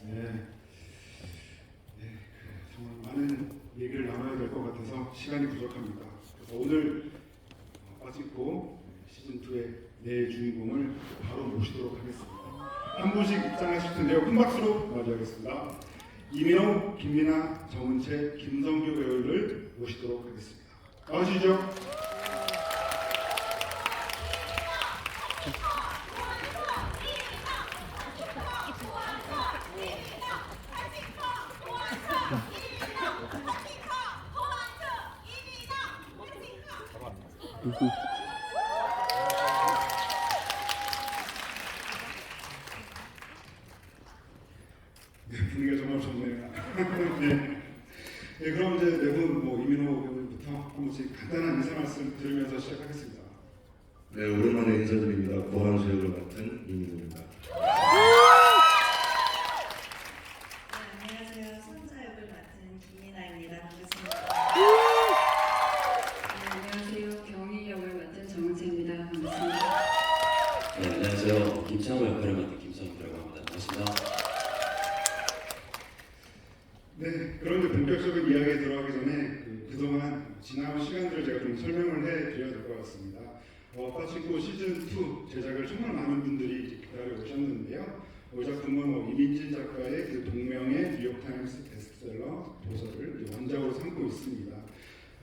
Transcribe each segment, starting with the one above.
네, 정말 많은 얘기를 나눠야 될 것 같아서 시간이 부족합니다. 그래서 오늘 빠짓고 시즌 2의 내 주인공을 바로 모시도록 하겠습니다. 한 분씩 입장하실 텐데요. 큰 박수로 맞이하겠습니다. 이민호, 김민아, 정은채, 김성규 배우를 모시도록 하겠습니다. 나와주시죠. 네, 분위기가 정말 좋네요. 네, 그럼 이제 네 분 이민호 배우부터 한 번씩 간단한 인사 말씀 드리면서 시작하겠습니다. 네, 오랜만에 인사드립니다. 고환수 역을 맡은 이민호입니다. 안녕하세요. 손자 역을 맡은 김민아입니다. 반갑습니다. 안녕하세요. 경희 역을 맡은 정은채입니다. 반갑습니다. 네, 안녕하세요. 김창호 역할을 맡은 김성규라고 합니다. 반갑습니다. 네, 그런 이제 본격적인 이야기에 들어가기 전에 그동안 지나온 시간들을 제가 좀 설명을 해드려야 될 것 같습니다. 빠친코 시즌 2 제작을 정말 많은 분들이 이제 기다려 오셨는데요. 이 작품은 이민진 작가의 그 동명의 뉴욕타임스 베스트셀러 도서를 이제 원작으로 삼고 있습니다.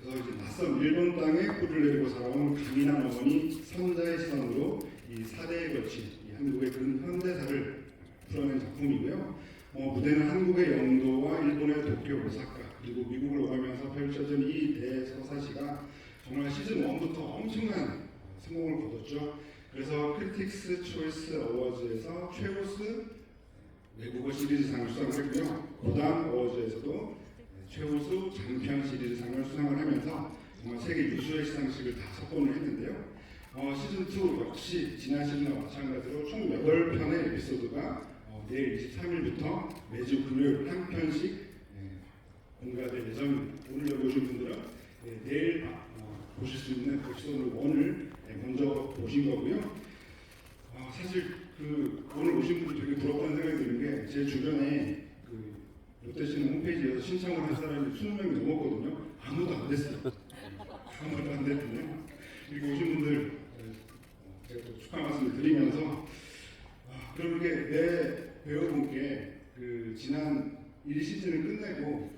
그래서 이제 낯선 일본 땅에 뿔을 내리고 살아온 강인한 어머니 선자의 시선으로 이 사대에 걸친 이 한국의 근현대사를 풀어낸 작품이고요. 무대는 한국의 영도와 일본의 도쿄, 오사카 그리고 미국을 오가면서 펼쳐진 이 대서사시가 정말 시즌 1부터 엄청난 성공을 거뒀죠. 그래서 크리틱스 초이스 어워즈에서 최우수 외국어 시리즈상을 수상했고요. 고단 어워즈에서도 최우수 장편 시리즈상을 수상을 하면서 정말 세계 유수의 시상식을 다 석권을 했는데요. 시즌 2 역시 지난 시즌과 마찬가지로 총 8편의 에피소드가 내일 23일부터 매주 금요일 한 편씩 공개될 예정입니다. 오늘 여기 오신 분들은 내일 보실 수 있는 에피소드 1을 먼저 보신 거고요. 사실 오늘 오신 분들 되게 부럽다는 생각이 드는 게 제 주변에 롯데시는 홈페이지에서 신청을 한 사람이 20명이 넘었거든요. 아무도 안 됐어요. 아무도 안 됐거든요. 이렇게 오신 분들 제가 또 축하 말씀을 드리면서 그럼 이게 내 배우분께 지난 1시즌을 끝내고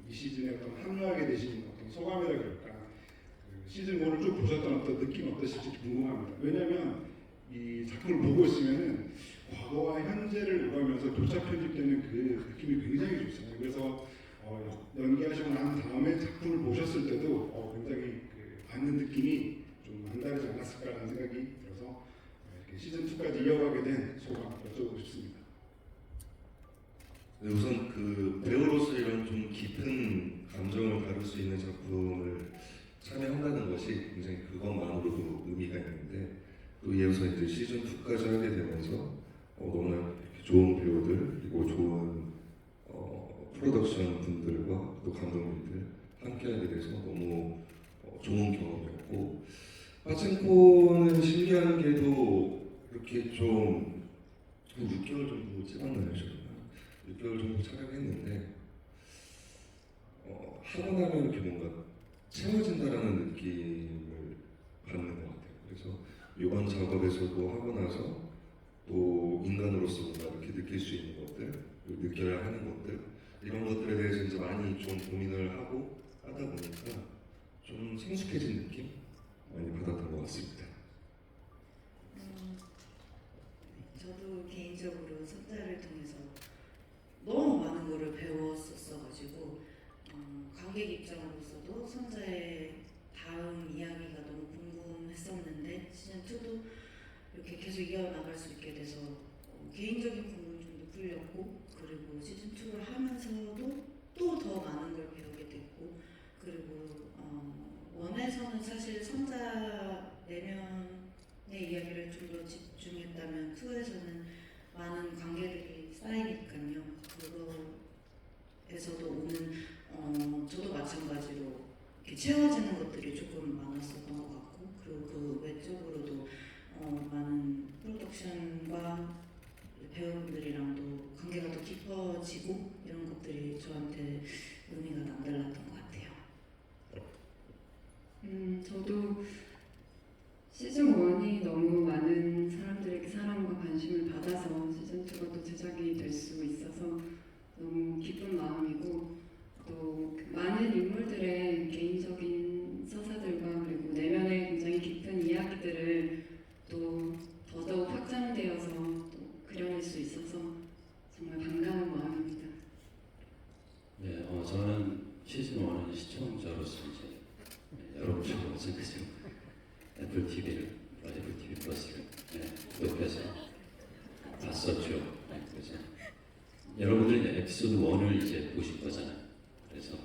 이 시즌에 어떤 합류하게 되신 어떤 소감이라 그럴까 시즌 1을 쭉 보셨던 어떤 느낌 어떠실지 궁금합니다. 왜냐하면 이 작품을 보고 있으면은 과거와 현재를 오가면서 교차 편집되는 그 느낌이 굉장히 좋잖아요. 그래서 연기하시고 난 다음에 작품을 보셨을 때도 굉장히 받는 느낌이 좀 남다르지 않았을까라는 생각이 들어서 시즌 2까지 이어가게 된 소감 여쭤보고 싶습니다. 네, 우선 배우로서 이런 좀 깊은 감정을 다룰 수 있는 작품을 참여한다는 것이 굉장히 그것만으로도 의미가 있는데 또 이어서 이제 시즌 2까지 하게 되면서 너무나 이렇게 좋은 배우들 그리고 좋은 프로덕션 분들과 또 감독님들 함께하게 돼서 너무 좋은 경험이었고 빠친코는 신기한 게도 이렇게 좀 6개월 정도 찍었나요? 6개월 정도 촬영했는데 하고 나면 이렇게 뭔가 채워진다라는 느낌을 받는 것 같아요. 그래서 이번 작업에서도 하고 나서 또 인간으로서 뭔가 이렇게 느낄 수 있는 것들, 느껴야 하는 것들 이런 것들에 대해서 이제 많이 좀 고민을 하고 하다 보니까 좀 성숙해진 느낌 많이 받았던 것 같습니다. 저도 개인적으로 손자를 통해서 너무 많은 거를 배웠었어가지고 관객 입장으로서도 손자의 다음 이야기가 너무 궁금했었는데 시즌 2도 이렇게 계속 이어나갈 수 있게 돼서 개인적인 궁금증도 풀렸고 그리고 시즌 2를 하면서도 또 더 많은 걸 배우게 됐고 그리고 원에서는 사실 손자 내면의 이야기를 좀 더 집중했다면 2에서는 많은 관계들이 쌓이니까요. 그거에서도 오는 저도 마찬가지로 이렇게 채워지는 것들이 조금 많았었던 것 같고 그리고 그 외적으로도 많은 프로덕션과 배우분들이랑도 관계가 더 깊어지고 이런 것들이 저한테 의미가 남달랐던 것 같아요. 저도 시즌 1이 너무 많은 사람들에게 사랑과 관심을 받아서 시즌 2가 또 제작이 될 수 있어서 너무 기쁜 마음이고 또그 많은 인물들의 개인적인 서사들과 그리고 내면의 굉장히 깊은 이야기들을 또 더더욱 확장되어서 또 그려낼 수 있어서 정말 반가운 마음입니다. 네, 저는 시즌 1은 시청자로서 이제 여러분처럼 마찬가지로 애플 TV 플러스를 구독해서 봤었죠. 네, 그래서 여러분들이 이제 에피소드 1을 이제 보실 거잖아요. 그래서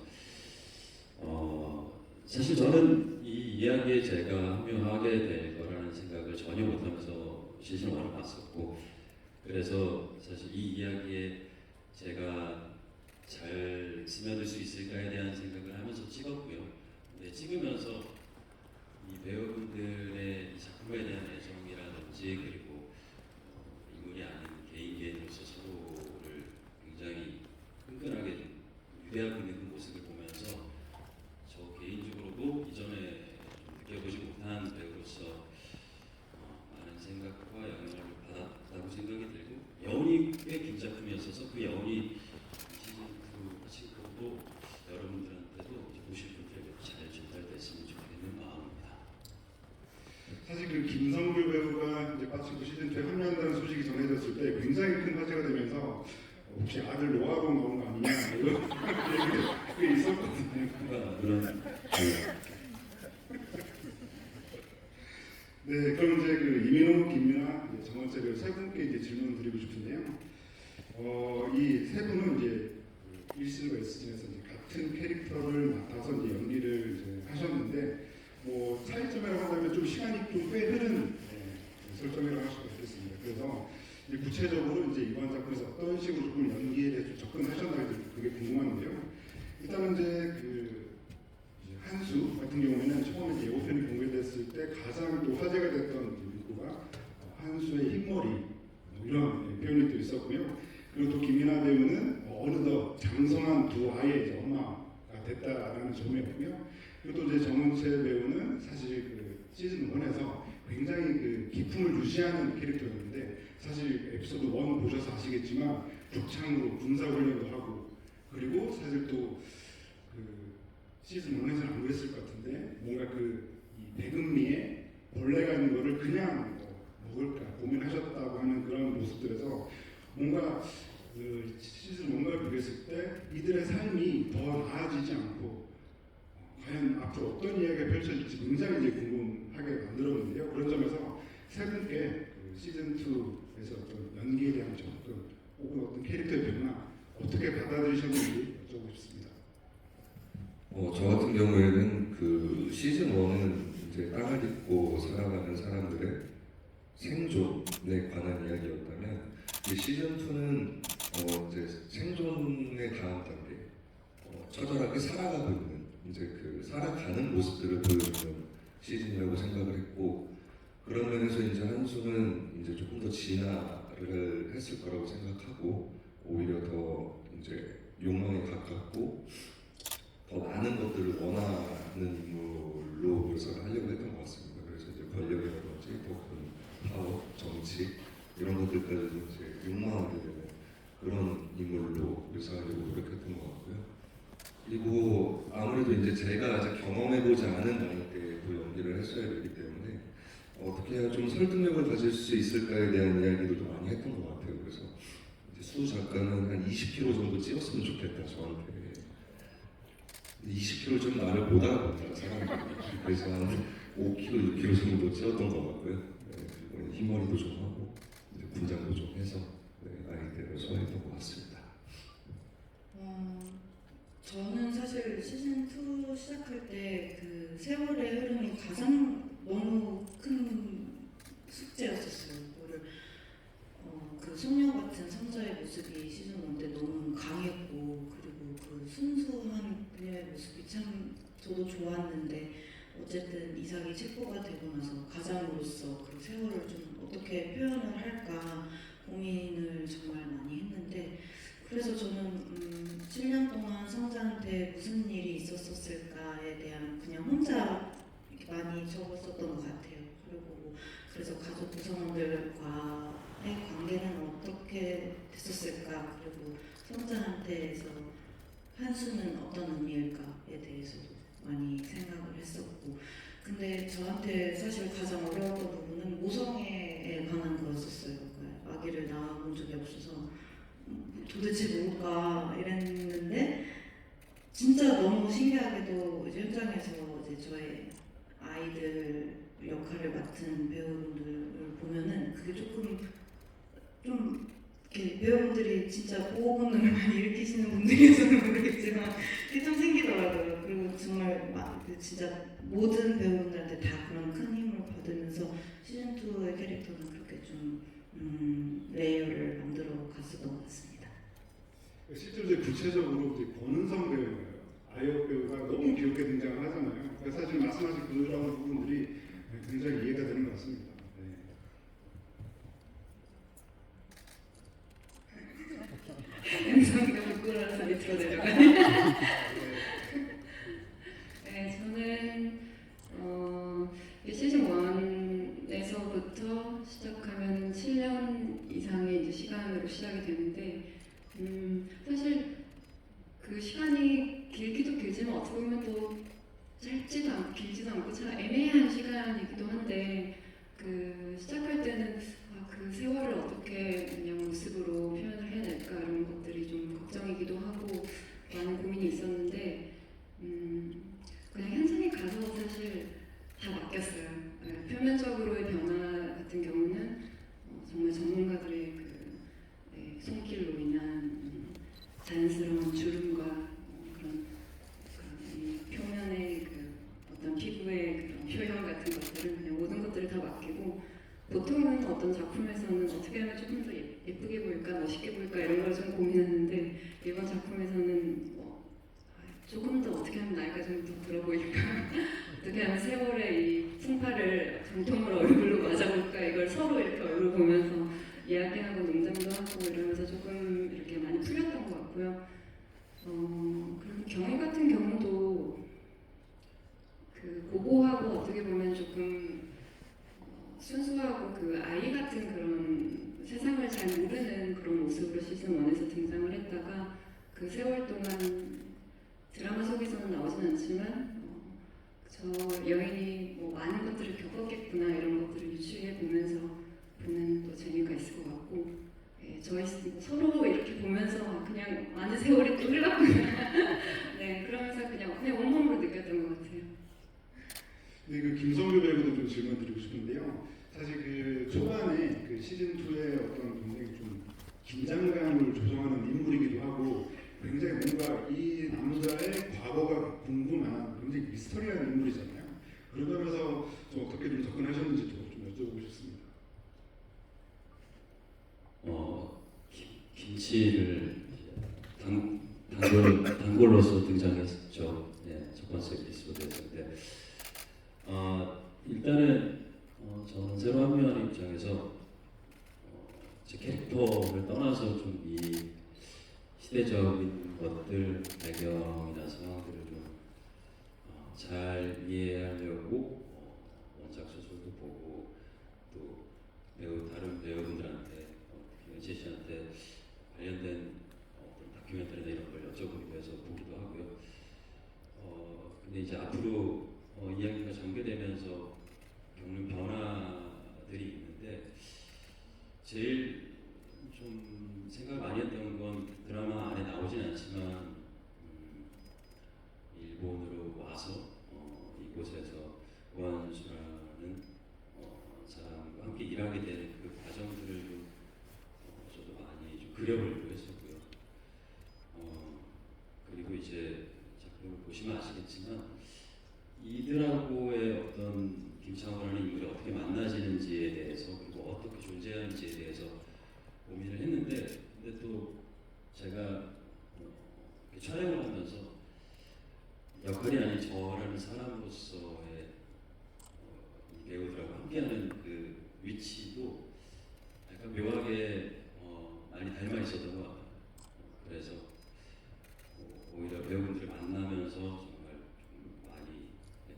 사실 저는 이 이야기에 제가 합류하게 될 거라는 생각을 전혀 못하면서 시즌 1을 봤었고, 그래서 사실 이 이야기에 제가 잘 스며들 수 있을까에 대한 생각을 하면서 찍었고요. 근데 찍으면서 이 배우분들의 이 작품에 대한 애정이라든지 그리고 인물이 아닌 개인으로서 서로를 굉장히 끈끈하게 좀 유대하고 있는 그 모습을 보면서 저 개인적으로도 이전에 좀 느껴보지 못한 배우로서 많은 생각과 영향을 받았다고 생각이 들고, 여운이 꽤 긴 작품이었어서 그 여운이 시즌2 친구도 여러분들한테도 보실 분들에게 잘 전달됐으면 좋겠는 마음입니다. 사실 그 김성규 배우가 이제 빠친코 시즌2에 합류한다는 소식이 전해졌을 때 굉장히 큰 화제가 되면서 혹시 아들 노아로 나온 거 아니냐 이런 얘기가 꽤 있었거든요. 그런 네, 그럼 이제 그 이민호, 김민아, 정원재 배우 세 분께 이제 질문을 드리고 싶은데요. 이 세 분은 이제 그 1시즌과 S진에서 이제 같은 캐릭터를 맡아서 이제 연기를 이제 하셨는데, 뭐 차이점이라고 하자면 좀 시간이 좀 꽤 흐른 설정이라고 할 수가 있겠습니다. 그래서 이제 구체적으로 이제 이번 작품에서 어떤 식으로 조금 연기에 대해서 접근하셨나 그게 궁금한데요. 일단은 이제 그 이제 한수 같은 경우에는 처음에 이제 예고편이 공개됐을 때 가장 또 화제가 됐던 문구가 한수의 흰머리 뭐 이런 표현이 또 있었고요. 그리고 또 김민아 배우는 어느덧 장성한 두 아이의 이제 엄마가 됐다라는 점이었고요. 그리고 또 이제 정은채 배우는 사실 그 시즌 1에서 굉장히 그 기품을 유지하는 캐릭터였는데, 사실 에피소드 1 보셔서 아시겠지만 죽창으로 군사 훈련도 하고, 그리고 사실 또 그 시즌 1에서는 안 그랬을 것 같은데 뭔가 그 이 배금미에 벌레가 있는 거를 그냥 먹을까 고민하셨다고 하는 그런 모습들에서 뭔가 그 시즌 1과 비교했을 때 이들의 삶이 더 나아지지 않고 과연 앞으로 어떤 이야기가 펼쳐질지 굉장히 이제 궁금하게 만들었는데요. 그런 점에서 세 분께 그 시즌 2에서 어떤 연기에 대한 접근 혹은 어떤 캐릭터의 변화 어떻게 받아들이셨는지 여쭤보고 싶습니다. 저 같은 경우에는 그 시즌 1은 이제 땅을 딛고 살아가는 사람들의 생존에 관한 이야기였다면, 이 시즌 2는 이제 생존의 다음 단계, 처절하게 살아가고 있는 이제 그 살아가는 모습들을 보여주는 시즌이라고 생각을 했고, 그런 면에서 이제 한수는 이제 조금 더 진화를 했을 거라고 생각하고, 오히려 더 이제 욕망에 가깝고 더 많은 것들을 원하는 인물로 묘사를 하려고 했던 것 같습니다. 그래서 이제 권력이라든지 혹은 파워, 정치 이런 것들까지도 이제 욕망하게 되는 그런 인물로 묘사하려고 노력했던 것 같고요. 그리고 아무래도 이제 제가 아직 경험해보지 않은 나이대로 연기를 했어야 되기 때문에 어떻게 해야 좀 설득력을 가질 수 있을까에 대한 이야기들도 많이 했던 것 같아요. 그래서 이제 수 작가는 한 20kg 정도 찌웠으면 좋겠다 저한테. 20kg 좀 나를 못 알아본다 사람들이. 그래서 한 5kg, 6kg 정도 찌웠던 것 같고요. 그리고 흰머리도 좀 하고 이제 분장도 좀 해서 나이대로 소화했던 것 같습니다. 저는 사실 시즌 2 시작할 때 그 세월의 흐름이 가장 너무 큰 숙제였었어요. 그거를 그 소녀 같은 성자의 모습이 시즌 1 때 너무 강했고, 그리고 그 순수한 그녀의 모습이 참 저도 좋았는데, 어쨌든 이삭이 체포가 되고 나서 가장으로서 그 세월을 좀 어떻게 표현을 할까 고민을 정말 많이 했는데 그래서 저는 7년 동안 성자한테 무슨 일이 있었을까에 대한 그냥 혼자 이렇게 많이 적었었던 것 같아요. 그리고 그래서 가족 구성원들과의 관계는 어떻게 됐었을까, 그리고 성자한테서 한수는 어떤 의미일까에 대해서도 많이 생각을 했었고, 근데 저한테 사실 가장 어려웠던 부분은 모성애에 관한 거였었어요. 그러니까 아기를 낳아본 적이 없어서 도대체 뭘까 이랬는데, 진짜 너무 신기하게도 이제 현장에서 이제 저의 아이들 역할을 맡은 배우분들을 보면은 그게 조금 좀 이렇게 배우분들이 진짜 보호 본능을 많이 일으키시는 분들이어서는 모르겠지만 그게 좀 생기더라고요. 그리고 정말 진짜 모든 배우분들한테 다 그런 큰 힘을 받으면서 시즌 2의 캐릭터는 그렇게 좀 레이어를 만들어 갔었던 것 같습니다. 실제로 이제 구체적으로 이제 권은성 배우예요. 아이업 배우가 너무 귀엽게 등장을 하잖아요. 그러니까 사실 말씀하신 그런 부분들이 굉장히 이해가 되는 것 같습니다. 영상도 부끄러워서 밑으로 내려가네. 네, 저는 시즌 1에서부터 시작하면 7년 이상의 이제 시간으로 시작이 되는데, 사실 그 시간이 길기도 길지만 어떻게 보면 또 짧지도 않고 길지도 않고 참 애매한 시간이기도 한데, 그 시작할 때는 그 세월을 어떻게 그냥 모습으로 표현을 해낼까 이런 것들이 좀 걱정이기도 하고 많은 고민이 있었는데, 그냥 현장에 가서 사실 다 맡겼어요. 네, 표면적으로의 변화 같은 경우는 정말 전문가들의 그 손길로 인한 자연스러운 주름과 그런 이 표면의 그 어떤 피부의 그런 표현 같은 것들은 그냥 모든 것들을 다 맡기고, 보통은 어떤 작품에서는 어떻게 하면 조금 더 예쁘게 보일까, 멋있게 보일까 이런 걸 좀 고민했는데, 이번 작품에서는 조금 더 어떻게 하면 나이가 좀 더 들어 보일까, 어떻게 하면 세월의 이 풍파를 정통으로 얼굴로 맞아볼까, 이걸 서로 이렇게 얼굴 보면서 이야기하고 농담도 하고 이러면서 조금 이렇게 많이 풀렸던 것 같고요. 그리고 경희 같은 경우도 그 고고하고 어떻게 보면 조금 순수하고 그 아이 같은 그런 세상을 잘 모르는 그런 모습으로 시즌 1에서 등장을 했다가 그 세월 동안 드라마 속에서는 나오진 않지만 저 여인이 뭐 많은 것들을 겪었겠구나 이런 것들을 유추해 보면서 보는 또 재미가 있을 것 같고, 저희 서로 이렇게 보면서 그냥 많은 세월이 또 흘렀구나 네, 그러면서 그냥 온몸으로 느꼈던 것 같아요. 근데 그 김성규 배우도 좀 질문 드리고 싶은데요. 사실 그 초반에 그 시즌 2의 어떤 굉장히 좀 긴장감을 조성하는 인물이기도 하고, 굉장히 뭔가 이 남자의 과거가 궁금한 굉장히 미스터리한 인물이잖아요. 그러면서 좀 어떻게 좀 접근하셨는지 좀 여쭤보고 싶습니다. 김치를 단골로서 등장했죠. 네, 첫 번째 에피소드였는데, 일단은 저는 새로 합류하는 입장에서 제 캐릭터를 떠나서 좀 이 시대적인 것들, 배경이나 상황들을 좀 잘 이해하려고 원작 소설도 보고, 또 다른 배우분들한테 김현재 씨한테 관련된 어떤 다큐멘터리나 이런 걸 여쭤보기도 해서 보기도 하고요. 근데 이제 앞으로 이야기가 전개되면서 겪는 변화들이 있는데, 제일 좀 생각 많이 했던 건 드라마 안에 나오진 않지만 일본으로 와서 이곳에서 고한수라는 사람과 함께 일하게 되는 그 과정들을 좀 저도 많이 좀 그려보려고 했었고요. 그리고 이제 작품을 보시면 아시겠지만 이들하고의 어떤 김창호라는 인물이 어떻게 만나지는지에 대해서, 그리고 어떻게 존재하는지에 대해서 고민을 했는데, 근데 또 제가 촬영을 하면서 역할이 아닌 저라는 사람으로서의 이 배우들하고 함께하는 그 위치도 약간 묘하게 많이 닮아 있었던 것 같아요. 그래서 오히려 배우분들 만나면서 정말 좀 많이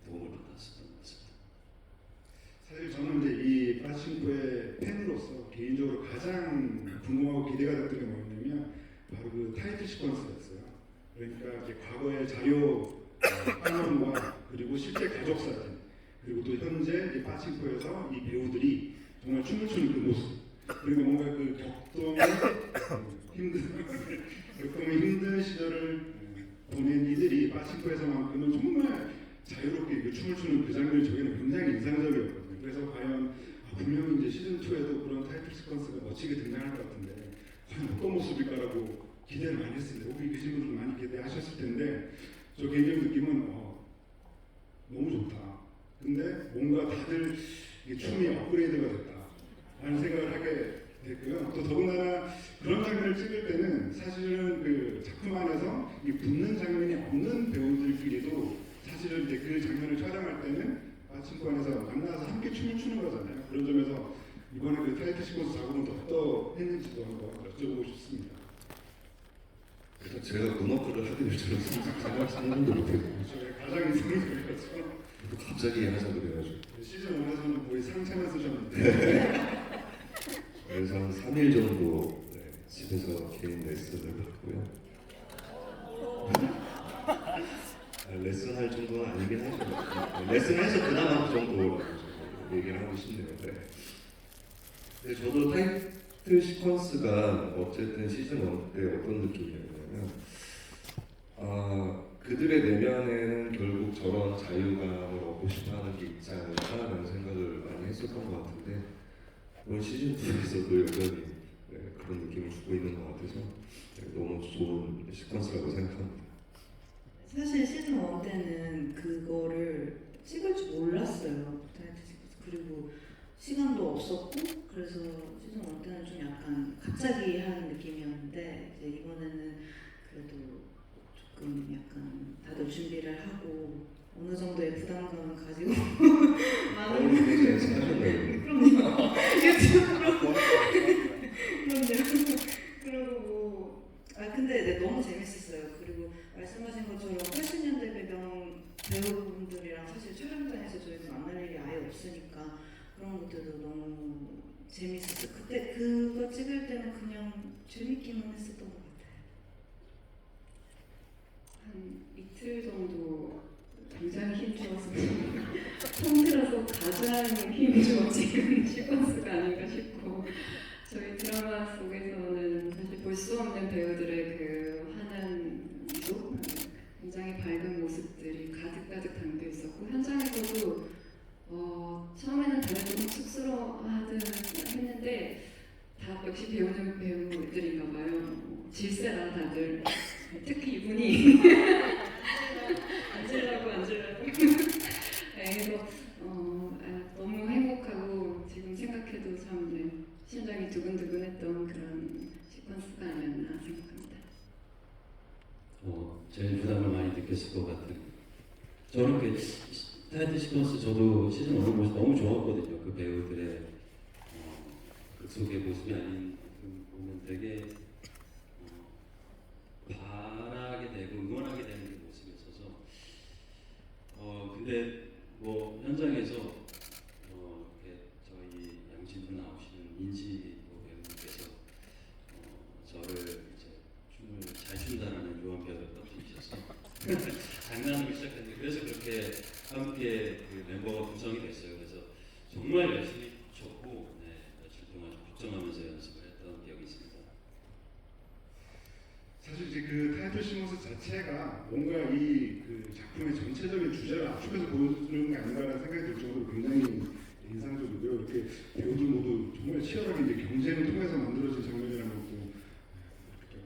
도움을 받았었던 것 같습니다. 사실 저는 이제 이 파친코의 팬으로서 개인적으로 가장 궁금하고 기대가 됐던 게 뭐였냐면 바로 그 타이틀 시퀀스였어요. 그러니까 이제 과거의 자료 화면과 그리고 실제 가족 사진 그리고 또 현재 이 파친코에서 이 배우들이 정말 춤을 추는 그 모습 그리고 뭔가 그 격동의 힘든 시절을 보낸 이들이 파친코에서만큼은 정말 자유롭게 그 춤을 추는 그 장면이 저희는 굉장히 인상적이었거든요. 그래서 과연 분명히 이제 시즌 2에도 그런 타이틀 시퀀스가 멋지게 등장할 것 같은데 과연 어떤 모습일까라고 기대를 많이 했습니다. 혹시 계신 분들 많이 기대하셨을 텐데 저 개인적인 느낌은 너무 좋다. 근데 뭔가 다들 이게 춤이 업그레이드가 됐다라는 생각을 하게 됐고요. 또 더군다나 그런 장면을 찍을 때는 사실은 그 작품 안에서 이 붙는 장면이 없는 배우들끼리도 사실은 이제 그 장면을 촬영할 때는 마침반에서 만나서 함께 춤을 추는 거잖아요. 그런 점에서 이번에 그 타이틀 시퀀스 작업은 또 어떠했는지도 한번 여쭤보고 싶습니다. 일단 제가 문어크를 하게 될 줄은 제가 상상도 못했고 저희 가장 이상적이었죠. 갑자기 하자 그래가지고 시즌 1에서는 거의 상체만 쓰셨는데 그래서 한 3일 정도 집에서 개인 레슨을 받고요. 레슨할 정도는 아니긴 하죠. 레슨해서 그나마 그 정도라고 얘기를 하고 싶네요. 네. 근데 저도 타이틀 시퀀스가 어쨌든 시즌 1 때 어떤 느낌이었냐면 그들의 내면에는 결국 저런 자유감을 얻고 싶어하는 게 있지 않을까라는 생각을 많이 했었던 것 같은데 이번 시즌 2에서도 여전히 그런 느낌을 주고 있는 것 같아서 너무 좋은 시퀀스라고 생각합니다. 사실 시즌 1 때는 그거를 찍을 줄 몰랐어요. 타이틀 시퀀스. 그리고 시간도 없었고 그래서 시즌 1 때는 좀 약간 갑자기 하는 느낌이었는데 이제 이번에는 그래도 조금 약간 다들 준비를 하고 어느 정도의 부담감을 가지고 많은 그럼요. 유튜브로 그러고 근데 네, 너무 재밌었어요. 그리고 말씀하신 것처럼 80년대 배경 배우분들이랑 사실 촬영장에서 저희가 만날 일이 아예 없으니까 그런 것들도 너무 재밌었어요. 그때 그거 찍을 때는 그냥 재밌기만 했었던 것 같아요. 한 이틀 정도 굉장히 힘주어서 통틀어서 가장 힘이 좋아 찍은 시퀀스가 아닌가 싶고 저희 드라마 속에서는 사실 볼 수 없는 배우들의 그 환한 미소, 굉장히 밝은 모습들이 가득가득 담겨 있었고 현장에서도 처음에는 다들 좀 쑥스러워하든 했는데 다 역시 배우는 배우들인가 봐요. 질세라 다들 특히 이분이 앉으라고 그래서 너무 행복하고 지금 생각해도 참 심장이 두근두근했던 그런 시퀀스가 아니었나 생각합니다. 제일 부담을 많이 느꼈을 것 같은. 저는 그 타이틀 시퀀스 저도 시즌 1 모습 너무 좋았거든요. 그 배우들의 그 속의 모습이 아닌 보면 되게 바라게 되고 응원하게 되는 그 모습이 있어서 근데 뭐 현장에서 이렇게 저희 양진분 나오시는 인지 배우님께서 저를 이제 춤을 잘 춘다라는 요한별을 떠주셔서 장난으로 시작했는데 그래서 그렇게 함께 그 멤버가 구성이 됐어요. 그래서 정말 열심히 췄고 며칠 동안 좀 걱정하면서 연습을 했던 기억이 있습니다. 사실 이제 그 타이틀 시퀀스 자체가 뭔가 이 그 작품의 전체적인 주제를 압축해서 보여주는 게 아닌가라는 생각이 들 정도로 굉장히 인상적이고요. 이렇게 배우들 모두 정말 치열하게 이제 경쟁을 통해서 만들어진 장면이라는 것도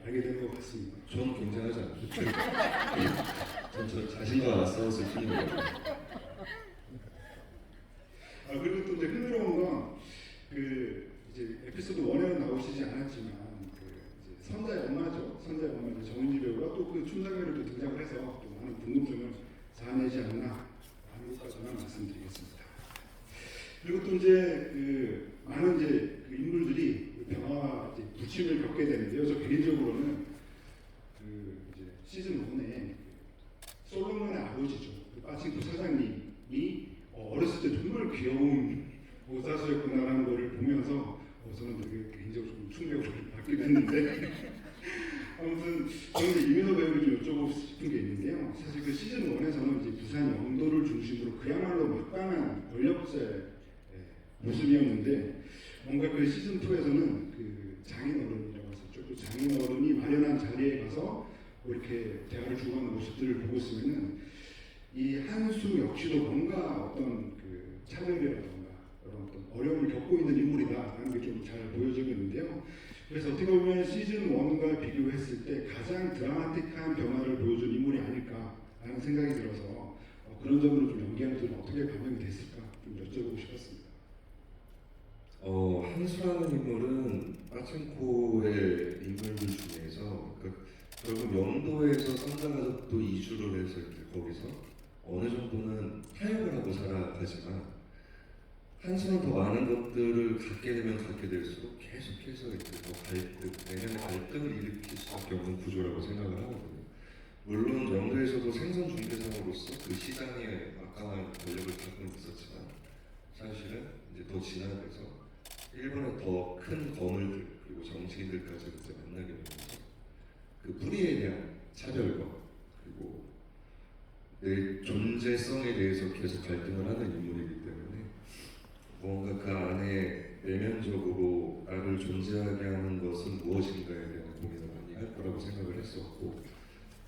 알게 된 것 같습니다. 저는 굉장하지 않죠. 저 자신과 싸웠을 뿐입니다. 그리고 또 이제 흥미로운 건 그 이제 에피소드 1에는 나오시지 않았지만 그 이제 선자의 엄마죠. 선자의 엄마 이제 정은지 배우가 또 그 춤장면을 또 등장을 해서 또 많은 궁금증을 자아내지 않나 하는 것까지만 말씀드리겠습니다. 그리고 또 이제 그 많은 이제 그 인물들이 변화와 이제 부침을 겪게 되는데요. 저 개인적으로는 그 이제 시즌 1에 솔로몬의 아버지죠. 그 빠친코 사장님이 어렸을 때 정말 귀여운 모사수였구나라는 거를 보면서 저는 되게 개인적으로 좀 충격을 받기도 했는데 아무튼 저는 이제 이민호 배우를 좀 여쭤보고 싶은 게 있는데요. 사실 그 시즌 1에서는 이제 부산 영도를 중심으로 그야말로 막강한 권력자의 모습이었는데 뭔가 그 시즌 2에서는 그 장인어른이라고 했었죠. 그 장인어른이 마련한 자리에 가서 뭐 이렇게 대화를 주고하는 모습들을 보고 있으면은 이 한수 역시도 뭔가 어떤 그 차별이라던가 그런 어떤 어려움을 겪고 있는 인물이다라는 게 좀 잘 보여지고 있는데요. 그래서 어떻게 보면 시즌 1과 비교했을 때 가장 드라마틱한 변화를 보여준 인물이 아닐까라는 생각이 들어서 그런 점으로 좀 연기하면서 어떻게 반영이 됐을까 좀 여쭤보고 싶었습니다. 한수라는 인물은 빠친코의 인물들 중에서 그러니까 결국 영도에서 쌍자가족도 이주를 해서 이렇게 거기서 어느 정도는 타협을 하고 살아가지만 한수는 더 많은 것들을 갖게 되면 갖게 될수록 계속해서 이렇게 더 내면의 갈등을 일으킬 수밖에 없는 구조라고 생각을 하거든요. 물론 영도에서도 생선 중개상으로서 그 시장에 막강한 권력을 갖고 있었지만 사실은 이제 더 진화돼서 일본의 더 큰 거물들 그리고 정치인들까지 이제 만나게 되면서 그 뿌리에 대한 차별과 그리고 내 존재성에 대해서 계속 갈등을 하는 인물이기 때문에 뭔가 그 안에 내면적으로 나를 존재하게 하는 것은 무엇인가에 대한 고민을 많이 할 거라고 생각을 했었고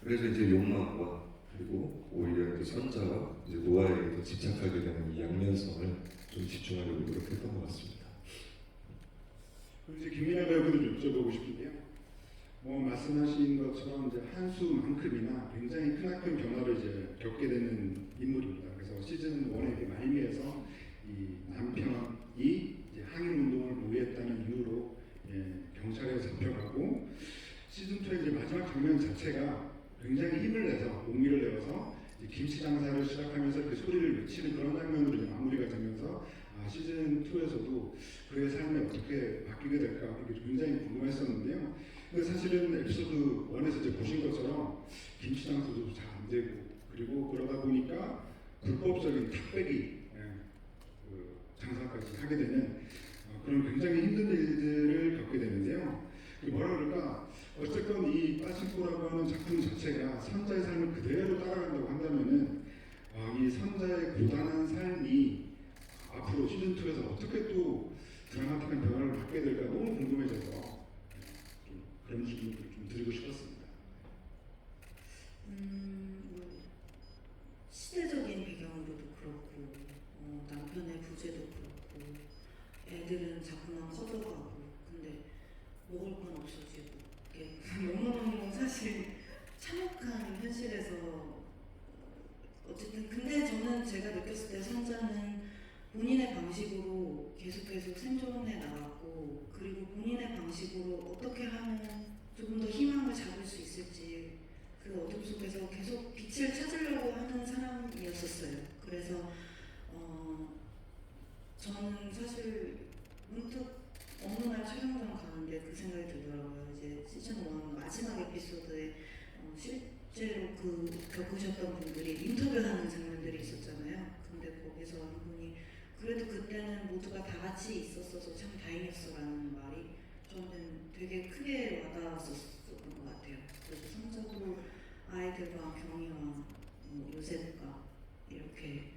그래서 이제 욕망과 그리고 오히려 이제 선자와 이제 노아에 더 집착하게 되는 이 양면성을 좀 집중하려고 노력했던 것 같습니다. 그리고 이제 김민아 배우도 좀 여쭤보고 싶은데요. 뭐 말씀하신 것처럼 이제 한수만큼이나 굉장히 크나큰 변화를 이제 겪게 되는 인물입니다. 그래서 시즌 1의 말미에서 이 남편이 이제 항일운동을 모의했다는 이유로 경찰에 잡혀가고 시즌 2의 이제 마지막 장면 자체가 굉장히 힘을 내서 용기를 내어서 이제 김치 장사를 시작하면서 그 소리를 외치는 그런 장면으로 이제 마무리가 되면서 시즌 2에서도 그의 삶이 어떻게 바뀌게 될까 이게 굉장히 궁금했었는데요. 근데 사실은 에피소드 1에서 이제 보신 것처럼 김치 장사도 잘 안 되고 그리고 그러다 보니까 불법적인 탁배기 그 장사까지 하게 되는 그런 굉장히 힘든 일들을 겪게 되는데요. 뭐라 그럴까? 어쨌건 이 빠친코라고 하는 작품 자체가 선자의 삶을 그대로 따라간다고 한다면은 이 선자의 고단한 삶이 앞으로 시즌 2에서 어떻게 또 드라마틱한 변화를 받게 될까 너무 궁금해져서 좀 그런 질문을 좀 드리고 싶었습니다. 뭐 시대적인 배경으로도 그렇고 남편의 부재도 그렇고 애들은 자꾸만 커져가고 근데 먹을 건 없어지고 너무너무 사실 참혹한 현실에서 어쨌든 근데 저는 제가 느꼈을 때 선자는 본인의 방식으로 계속 생존해 나갔고 그리고 본인의 방식으로 어떻게 하면 조금 더 희망을 잡을 수 있을지 그 어둠 속에서 계속 빛을 찾으려고 하는 사람이었었어요. 그래서 저는 사실 문득 어느 날 촬영장 가는데 그 생각이 들더라고요. 이제 시즌 1 마지막 에피소드에 실제로 그 겪으셨던 분들이 인터뷰하는 장면들이 있었잖아요. 근데 거기서 한 분이 그래도 그때는 모두가 다 같이 있었어서 참 다행이었어라는 말이 저는 되게 크게 와닿았었던 것 같아요. 그래서 성적으로 아이들과 경이와 요셉과 이렇게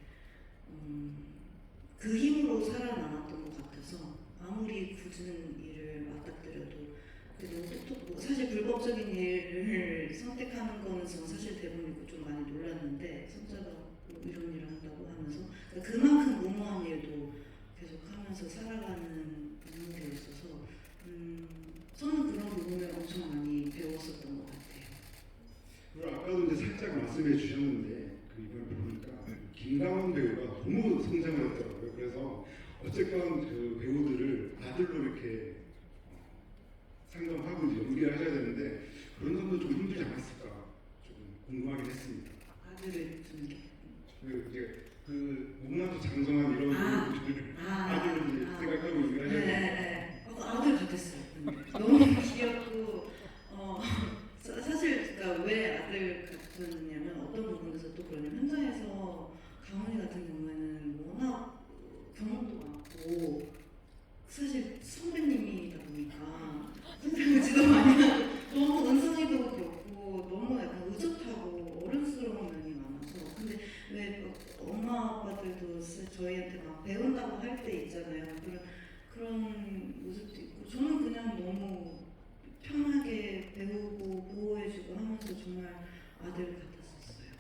그 힘으로 살아남았던 것 같아서 아무리 굳은 일을 맞닥뜨려도 그래도 사실 불법적인 일을 선택하는 거는 저는 사실 대부분 좀 많이 놀랐는데 성자가 뭐 이런 일을 한다고 하면서 그러니까 그만큼 무모한 일도 계속 하면서 살아가는 인물이었어서 저는 그런 부분을 엄청 많이 배웠었던 것 같아요. 그리고 아까도 이제 살짝 말씀해 주셨는데 이번에 보니까 김강원 배우가 너무 성장을 했더라고요. 그래서 어쨌건 그 배우들을 아들로 이렇게 상정하고 이제 연기를 하셔야 되는데 그런 점도 좀 힘들지 않았을까 좀 궁금하긴 했습니다. 아들을 두는 게. 그 너무나도 장성한 이런 배우들을 아들로 이제 생각하고 연기를 하셔야 되는데 아들 같았어요. 아들 같았냐면 어떤 부분에서 또 그러냐면 현장에서 강훈이 같은 경우에는 워낙 경험도 많고 사실 선배님이다 보니까 설명지도 많이 하고 너무 은성이도 그렇고 너무 약간 의젓하고 어른스러운 면이 많아서 근데 왜 엄마 아빠들도 저희한테 막 배운다고 할 때 있잖아요. 그런 모습도 있고 저는 그냥 너무 편하게 배우고 보호해주고 하면서 정말 아들 같았었어요.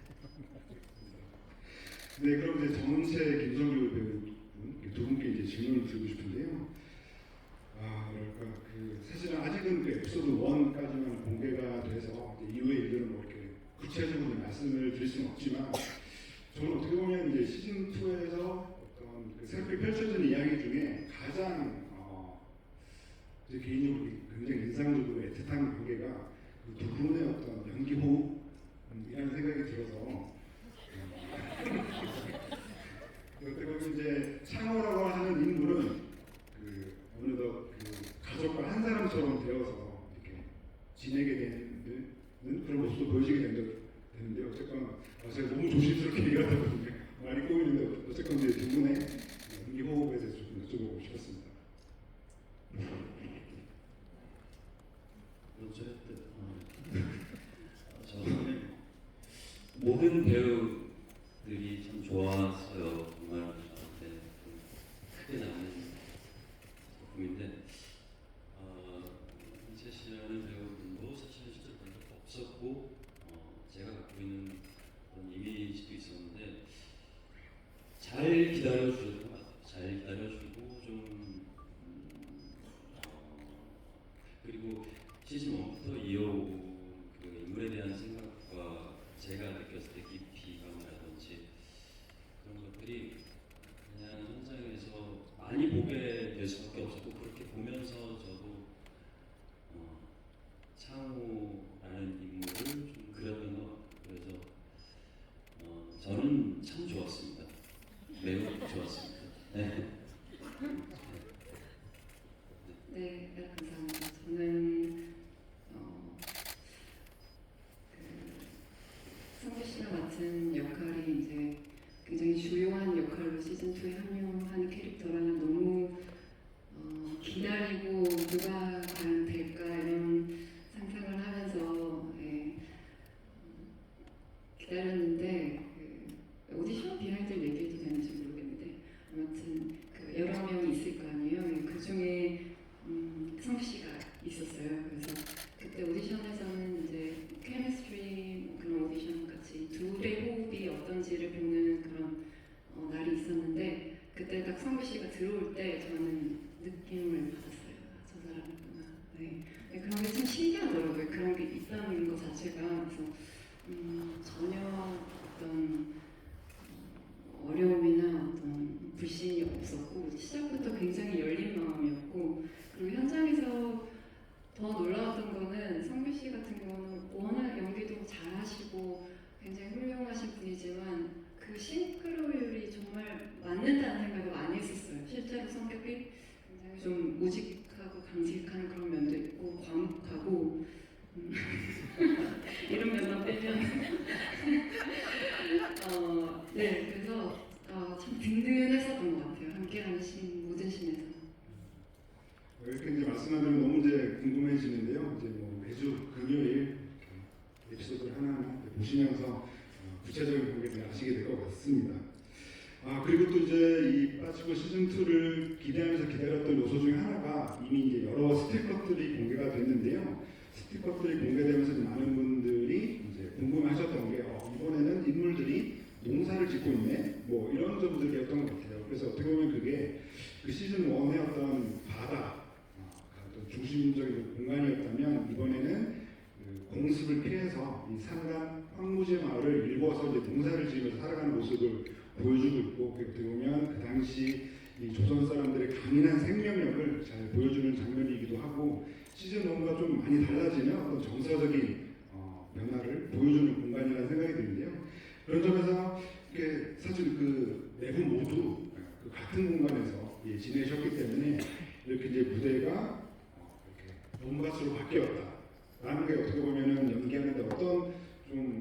네, 그럼 이제 정은채, 김성규 배우 두 분께 이제 질문을 드리고 싶은데요. 뭐랄까 사실은 아직은 그 에피소드 1까지만 공개가 돼서 이제 이후의 일들은 뭐 이렇게 구체적으로 말씀을 드릴 수는 없지만 저는 어떻게 보면 이제 시즌 2에서 어떤 새롭게 펼쳐진 이야기 중에 가장 제 개인적으로 굉장히 인상적이고 애틋한 관계가 그 두 분의 어떤 연기 호흡이라는 생각이 들어서 어떻게 보면 이제 창호라고 하는 인물은 어느덧 가족과 한 사람처럼 되어서 이렇게 지내게 되는 그런 모습도 보여지게 되는데 어쨌건 제가 너무 조심스럽게 얘기하다 보니까 많이 꼬이는데 어쨌건 이제 두 분의 연기 호흡에 대해서 좀 여쭤보고 싶었습니다. 저는 모든 배우들이 참 좋았어요. 정말 저한테 크게 남는 작품인데 현채 씨라는 배우분도 사실은 실제로 별로 없었고 제가 갖고 있는 그런 이미지도 있었는데 잘 기다려주셨던 것 같아요. 잘 기다려주고 좀 그리고 시즌 1부터 이어오고 그 인물에 대한 생각과 제가 느꼈을 때 깊이감이라든지 그런 것들이 그냥 현장에서 많이 보게 될 수밖에 없었고 그렇게 보면서 저도 창호라는 인물을 좀 그렸던 것 같아요. 그래서 저는 참 좋았습니다. 매우 좋았습니다. 네. 네, 감사합니다. 저는 성규 씨가 맡은 역할이 이제 굉장히 주요한 역할로 시즌 2에 합류하는 캐릭터라 너무 기다리고 누가 과연 될까 이런 상상을 하면서 기다렸는데 오디션 비하인드 얘기해도 되는지 모르겠는데 아무튼 여러 명이 있을 거 아니에요. 그 중에 성규 씨가 있었어요. 그래서 그때 오디션에서는 이제 케미스트리 그런 오디션 같이 둘의 호흡이 어떤지를 보는 그런 날이 있었는데 그때 딱 성규 씨가 들어올 때 저는 느낌을 받았어요. 저 사람이구나. 네. 그런 게 참 신기하더라고요. 그런 게 있다는 것 자체가. 그래서 전혀 어떤 어려움이나 어떤 불신이 없었고 시작부터 굉장히 열린 마음이었고 그리고 현장에서 더 놀라웠던 거는 성규 씨 같은 경우는 워낙 연기도 잘하시고 굉장히 훌륭하신 분이지만 그 싱크로율이 정말 맞는다는 생각을 많이 했었어요. 실제로 성격이 굉장히 좀 우직하고 강직한 그런 면도 있고 과묵하고 이런 면만 빼면 네, 그래서 참 든든했었던 것 같아요. 함께하는 모든 신에서. 이렇게 이제 말씀하면 너무 이제 궁금해지는데요. 이제 뭐 매주 금요일 에피소드를 하나하나 보시면서 구체적인 관계를 아시게 될 것 같습니다. 그리고 또 이제 이 빠지고 시즌 2를 기대하면서 기다렸던 요소 중에 하나가 이미 이제 여러 스티커들이 공개가 됐는데요. 스티커들이 공개되면서 많은 분들이 이제 궁금해하셨던 게 이번에는 인물들이 농사를 짓고 있네, 뭐 이런 점들이었던 것 같아요. 그래서 어떻게 보면 그게 그 시즌 1의 어떤 바다, 어떤 중심적인 공간이었다면 이번에는 그 공습을 피해서 이 산간 황무지 마을을 일궈서 이제 농사를 지으면서 살아가는 모습을 보여주고 있고 어떻게 보면 그 당시 이 조선 사람들의 강인한 생명력을 잘 보여주는 장면이기도 하고 시즌 1과 좀 많이 달라지는 어떤 정서적인 변화를 보여주는 공간이라는 생각이 드는데요. 그런 점에서 이렇게 사실 그 네 분 모두 그 같은 공간에서 지내셨기 때문에 이렇게 이제 무대가 이렇게 논밭으로 바뀌었다라는 게 어떻게 보면은 연기하는데 어떤 좀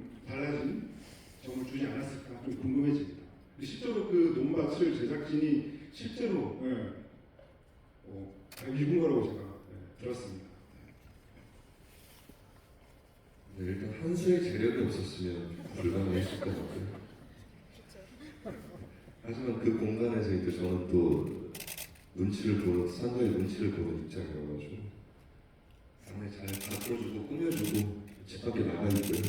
한수의 재력이 없었으면 불가능했을 것 같아요. 하지만 그 공간에서 이제 저는 또 상당히 눈치를 보는 입장이어가지고 상당히 잘 바꿔주고 꾸며주고 집 밖에 나가 있고요.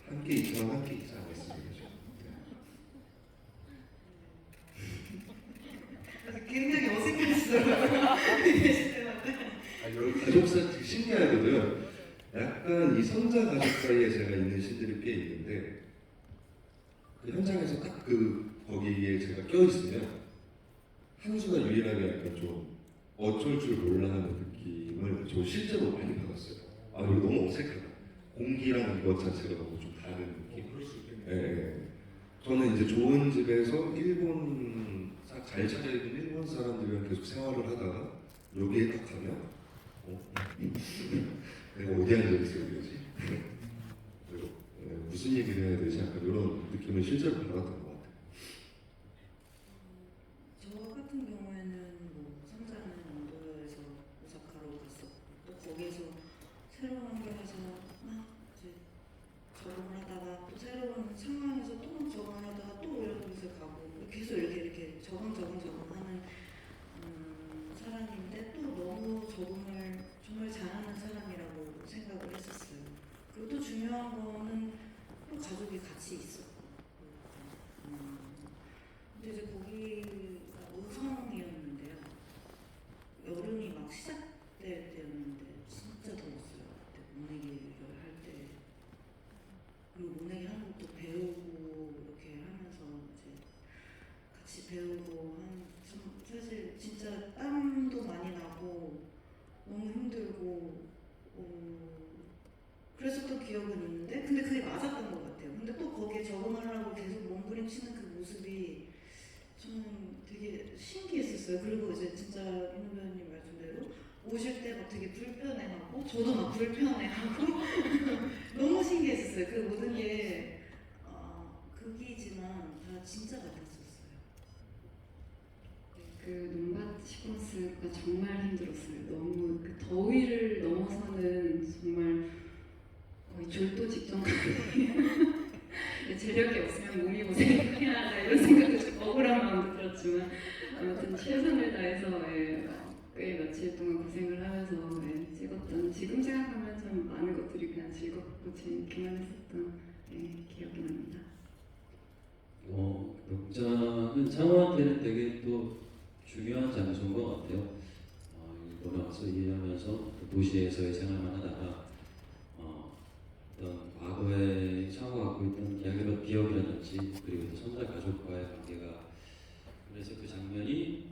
함께 있지만 함께 있지 않았습니다. 굉장히 어색했어요. 계실 때마다. 여러분 가족사 되게 신기하거든요. 약간 이 성자 가족 사이에 제가 있는 신들이 꽤 있는데 그 현장에서 딱 거기에 제가 껴 있으면 한수가 유일하게 약간 좀 어쩔 줄 몰라 하는 느낌을 저 실제로 많이 받았어요. 아 이거 너무 어색하다. 공기랑 이것 자체가 너무 좀 다른 느낌. 그럴 수 있겠네요. 예. 저는 이제 좋은 집에서 잘 차려입은 일본 사람들이랑 계속 생활을 하다가 여기에 딱 가면 내가 어디 앉아있어야 되지? 무슨 얘기를 해야 되지? 약간 이런 느낌을 실제로 받았던 것 같아요. 저 같은 경우에는 뭐 성장하는 원도에서 오사카로 갔었고 또 거기에서 새로운 환경에서 막 이제 적응을 하다가 또 새로운 상황에서 또 막 적응을 하다가 또 이런 곳에 가고 계속 이렇게 적응하는 사람인데 또 너무 적응을 정말 잘하는 사람이라고 생각을 했었어요. 그리고 또 중요한 거는 또 가족이 같이 있었고 근데 이제 거기가 의성이었는데요. 여름이 막 시작될 때였는데 진짜 더웠어요. 그때 모내기를 할 때. 그리고 모내기 하는 것도 배우고 이렇게 하면서 이제 같이 배우고 사실 진짜 땀도 많이 나고 너무 힘들고 그랬었던 기억은 있는데 근데 그게 맞았던 것 같아요. 근데 또 거기에 적응하려고 계속 몸부림치는 그 모습이 저는 되게 신기했었어요. 그리고 이제 진짜 민호 배우님 말씀대로 오실 때 막 되게 불편해하고 저도 막 불편해하고 너무 신기했었어요. 그 모든 게 극이지만 다 진짜 같았었어요. 그 논밭 시퀀스가 정말 힘들었어요. 너무 그 더위를 넘어서는 정말 거의 졸도 직전까지 재력이 없으면 몸이 고생해야 한다 이런 생각도 좀 억울한 마음도 들었지만 아무튼 최선을 다해서 꽤 며칠 동안 고생을 하면서 찍었던 지금 생각하면 참 많은 것들이 그냥 즐겁고 재밌기만 했었던 기억이 납니다. 극장은 창호한테는 되게 또 중요한 장소인 것 같아요. 일본에 와서 일하면서 도시에서의 생활만 하다가 어떤 과거에 창호가 갖고 있던 이야기로 기억이라든지 그리고 손자 가족과의 관계가 그래서 그 장면이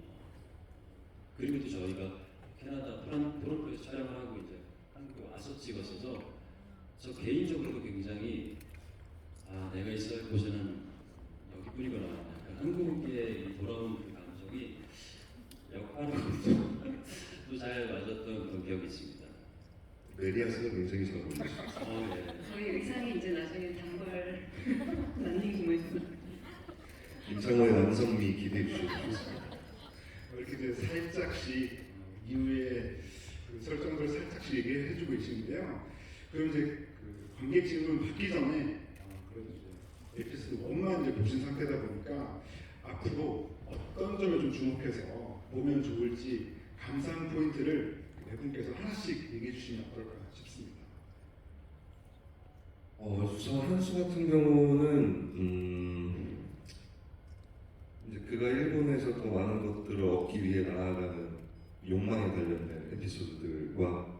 그리고 또 저희가 캐나다 토론토에서 촬영을 하고 이제 한국에 와서 찍었어서 저 개인적으로도 굉장히 내가 있어야 할 곳은 여기뿐이구나. 약간 한국에 돌아온 그 감정이 역할을 또 잘 맞았던 그런 기억이 있습니다. 메리아스가 굉장히 잘 어울리시죠. 네. 저희 의상이 이제 나중에 단벌 런닝구머에서 임창호의 완성미 기대해 주셔도 좋습니다. 이렇게 이제 살짝씩 이후에 그 설정들을 살짝씩 얘기해주고 계시는데요. 그럼 이제 그 관객 질문 받기 전에 그래도 이제 에피소드 1만 이제 보신 상태다 보니까 앞으로 어떤 점에 좀 주목해서 보면 좋을지 감상 포인트를 네 분께서 하나씩 얘기해 주시면 어떨까 싶습니다. 우선 한수 같은 경우는 이제 그가 일본에서 더 많은 것들을 얻기 위해 나아가는 욕망에 관련된 에피소드들과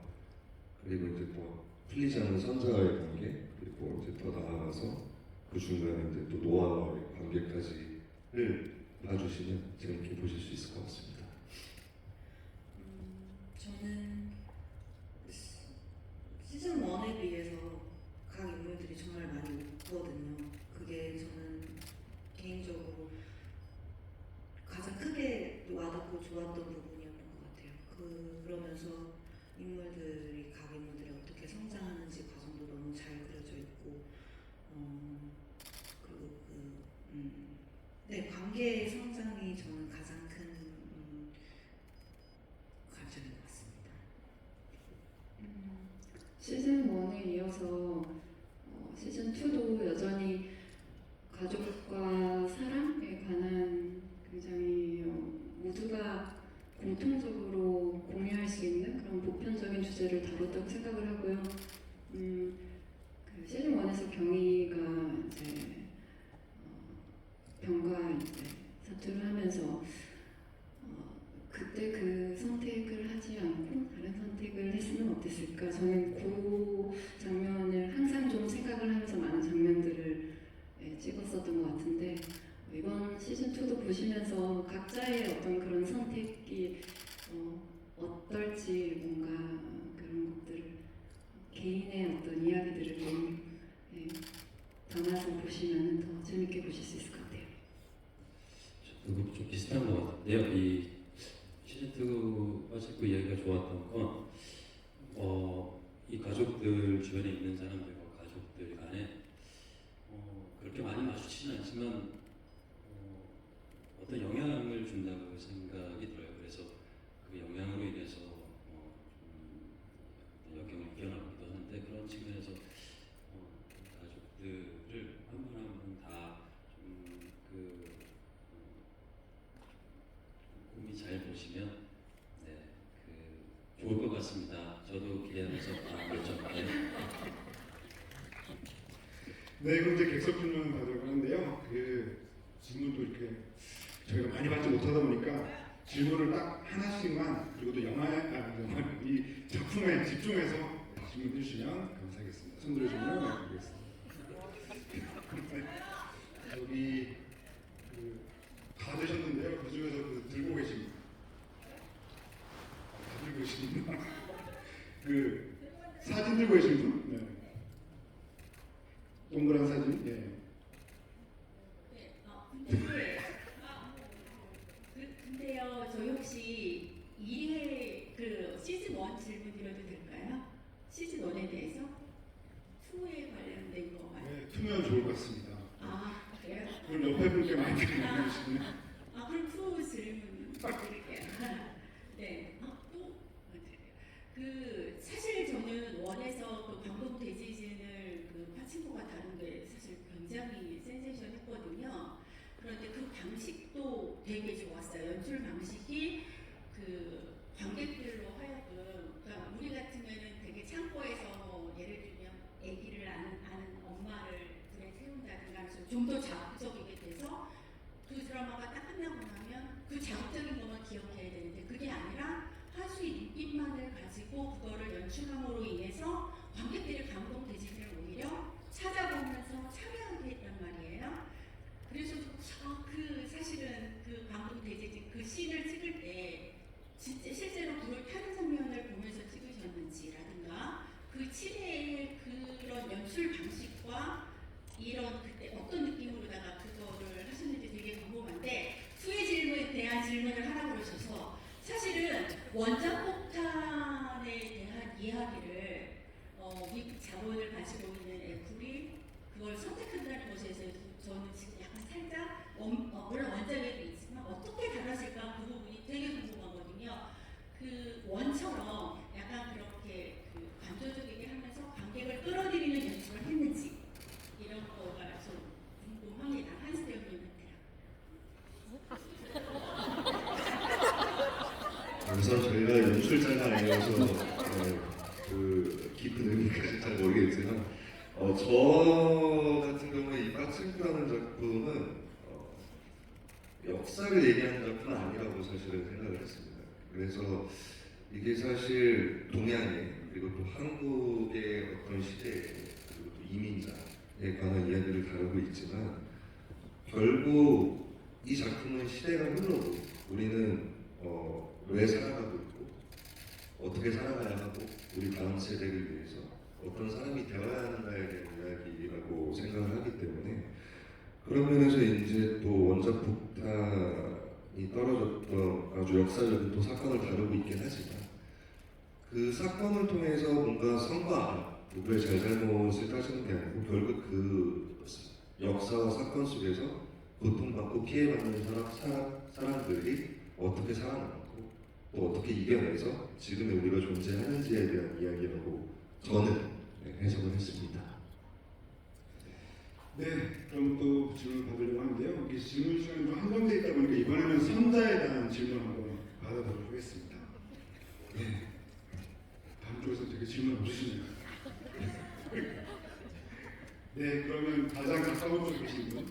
그리고 이제 또 풀리지 않는 선자와의 관계 그리고 이제 더 나아가서 그 중간에 이제 또 노아와의 관계까지를 봐주시면 재밌게 보실 수 있을 것 같습니다. 저는 시즌 1에 비해서 각 인물들이 정말 많이 웃거든요. 그게 저는 개인적으로 가장 크게 와닿고 좋았던 부분이었던 것 같아요. 그러면서 각 인물들이 어떻게 성장하는지 과정도 너무 잘 그려져 있고, 그리고 관계의 성장이 저는 가장 큰 감정인 것 같습니다. 시즌 1의 이어서 시즌 2도 여전히 가족과 사랑에 관한 굉장히 모두가 공통적으로 공유할 수 있는 그런 보편적인 주제를 다뤘다고 생각을 하고요. 그 시즌 1에서 경희가 이제 병과 이제 사투를 하면서 그때 그 선택을 하지 않고 다른 선택을 했으면 어땠을까? 저는 그 장면을 항상 좀 생각을 하면서 많은 장면들을 찍었었던 것 같은데 이번 시즌 2도 보시면서 각자의 어떤 그런 선택이 어떨지 뭔가 그런 것들을 개인의 어떤 이야기들을 좀 담아서 보시면 더 재밌게 보실 수 있을 것 같아요. 저도 좀 비슷한 것 같은데요. 이 시즌 2 빠지고 이야기가 좋았던 건 이 가족들 주변에 있는 사람들과 가족들 간에 그렇게 많이 마주치진 않지만 어떤 영향을 준다고 생각이 들어요. 그래서 그 영향으로 인해서 역경을 이겨나가기도 하는데 그런 측면에서 가족들을 한 분 한 분 다 좀 곰이 잘 보시면 좋을 것 같습니다. 저도 기대하면서 결정할게요. 네, 그럼 이제 객석 질문 받으려고 하는데요. 그 질문도 이렇게 저희가 많이 받지 못하다 보니까 질문을 딱 하나씩만 그리고 또 이 작품에 집중해서 질문해 주시면 감사하겠습니다. 손 들어주시면 감사하겠습니다. 여기 다 되셨는데요. 그 중에서 들고 계신 분. 다 들고 계신 분. 사진 들고 계신 분. 네. 동그란 사진. 예. 근데요, 저희 혹시 2회 시즌 1 질문 드려도 될까요? 시즌 1에 대해서? 2에 관련된 거 말이에요. 네, 투면 좋을 것 같습니다. 아, 그래요? 그럼 옆에 분께 많이 드리시네. 그럼 2 질문 드릴게요. 네, 사실 저는 원에서 그 광동 대지진을 파친코가 다룬 게 사실 굉장히 센세이션했거든요. 그런데 그 방식도 되게 좋았어요. 연출 방식이 관객들로 하여금, 그러니까 우리 같으면은 되게 창고에서 예를 들면 아기를 아는 엄마를 불에 세운다든가 하면서 좀 더 자극적이게 돼서 그 드라마가 딱 끝나고 나면 그 자극적인 것만 기억해야 되는데 그게 아니라 하수의 눈빛만을 가지고 그거를 연출함으로 인해서 관객들이 감동되지를 오히려 찾아보면서 참여하게 했단 말이에요. 그래서 사실은 광동 대지진 그 씬을 찍을 때 진짜 실제로 불을 타는 장면을 보면서 찍으셨는지라든가 그 칠해의 그런 연출 방식과 이런 그때 어떤 느낌으로다가 그거를 하셨는지 되게 궁금한데 수의 질문에 대한 질문을 하라고 그러셔서 사실은 원자폭탄에 대한 이야기를 미국 자본을 가지고 있는 애플이 그걸 선택한다는 것에 대해서 저는 지금 약간 살짝 물론 원작에도 있지만 어떻게 달라질까 그 부분이 되게 궁금하거든요. 그 원처럼 약간 그렇게 감정적이게 하면서 관객을 끌어들이는 연출을 했는지 이런 거가 좀 궁금합니다. 한스 배우님한테요. 우선 저희가 연출자가 아니어서 그 깊은 의미까지 잘 모르겠지만 저 같은 경우에 이 빠친코라는 작품은 역사를 얘기하는 작품은 아니라고 사실은 생각을 했습니다. 그래서 이게 사실 동양의 그리고 또 한국의 어떤 시대 그리고 또 이민자에 관한 이야기를 다루고 있지만 결국 이 작품은 시대가 흘러도 우리는 왜 살아가고 있고 어떻게 살아가야 하고 우리 다음 세대를 위해서 어떤 사람이 되어야 하는가에 대한 이야기라고 생각을 하기 때문에 그런 면에서 이제 또 원자 폭탄이 떨어졌던 아주 역사적인 또 사건을 다루고 있긴 하지만 그 사건을 통해서 뭔가 선과 누구의 잘잘못을 따지는 게 아니고 결국 그 역사와 사건 속에서 고통받고 피해받는 사람들이 어떻게 살아남고 또 어떻게 이겨내서 지금의 우리가 존재하는지에 대한 이야기라고 저는 해석을 했습니다. 네, 그럼 또 질문 받으려고 하는데요. 이 질문 시간이 좀 한정돼 있다 보니까 이번에는 선자에 대한 질문 한번 받아보도록 하겠습니다. 네, 다음 쪽에서 되게 질문 없으시네요. 네, 그러면 가장 가까운 쪽에 계신 분.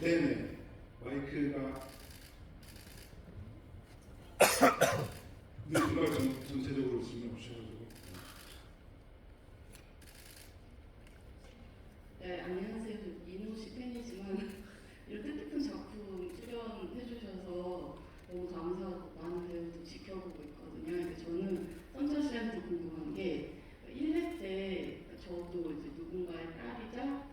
네, 네, 마이크가 네, 누가 전체적으로 질문 주셔가지고. 네, 안녕하세요. 이노 씨 팬이지만 이런 뜻깊은 작품 출연해 주셔서 너무 감사하고 많은 배우도 지켜보고 있거든요. 근데 저는 선자 씨한테 궁금한 게 1회 때 저도 이제 누군가의 딸이자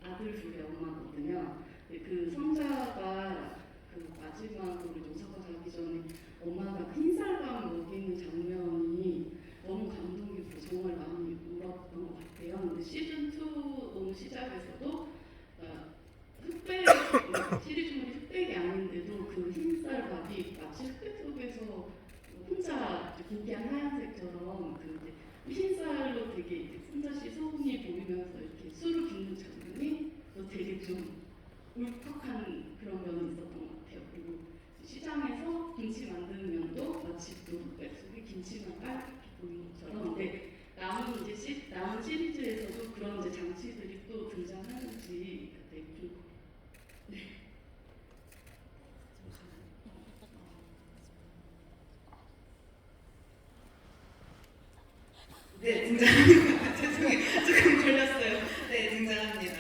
아들 둘의 엄마거든요. 근데 그 성자가 그 마지막으로 용서가 가기 전에 엄마가 흰쌀밥 먹이는 장면이 너무 감동이고 정말 마음이 울었던 것 같아요. 근데 시즌 2 너무 시작에서도 흑백 시리즈물이 흑백이 아닌데도 그 흰쌀밥이 마치 흑백 속에서 혼자 고귀한 하얀색처럼 그 흰쌀로 되게 이렇게 손자씨 소금이 보이면서 이렇게 술을 붓는 장면이 되게 좀 울컥한 그런 면이 있었던 것 같아요. 그리고 시장에서 김치 만드는 면도 마치 또 흑백 속에 김치만 빨갛게 보이는 것처럼. 근데 남은 시리즈에서도 그런 이제 장치들이 또 등장하는지 되게 궁금해요. 네, 등장합니다. 죄송해요. 조금 걸렸어요. 네, 등장합니다.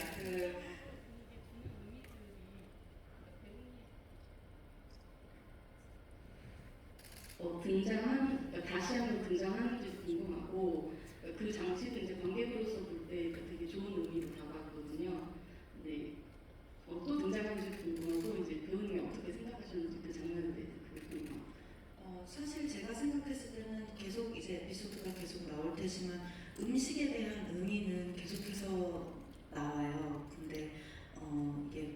다시 한번 등장하는지 궁금하고 그 장치도 이제 관객으로서 볼 때 되게 좋은 의미로 다가왔거든요. 근데 또 등장하는지 궁금하고 이제 배우님이 어떻게 생각하셨는지 그 장면에 대해서 그게 궁금해요. 사실 제가 생각했을 때는 계속 이제 에피소드가 계속 나올 테지만 음식에 대한 의미는 계속해서 나와요. 근데 이게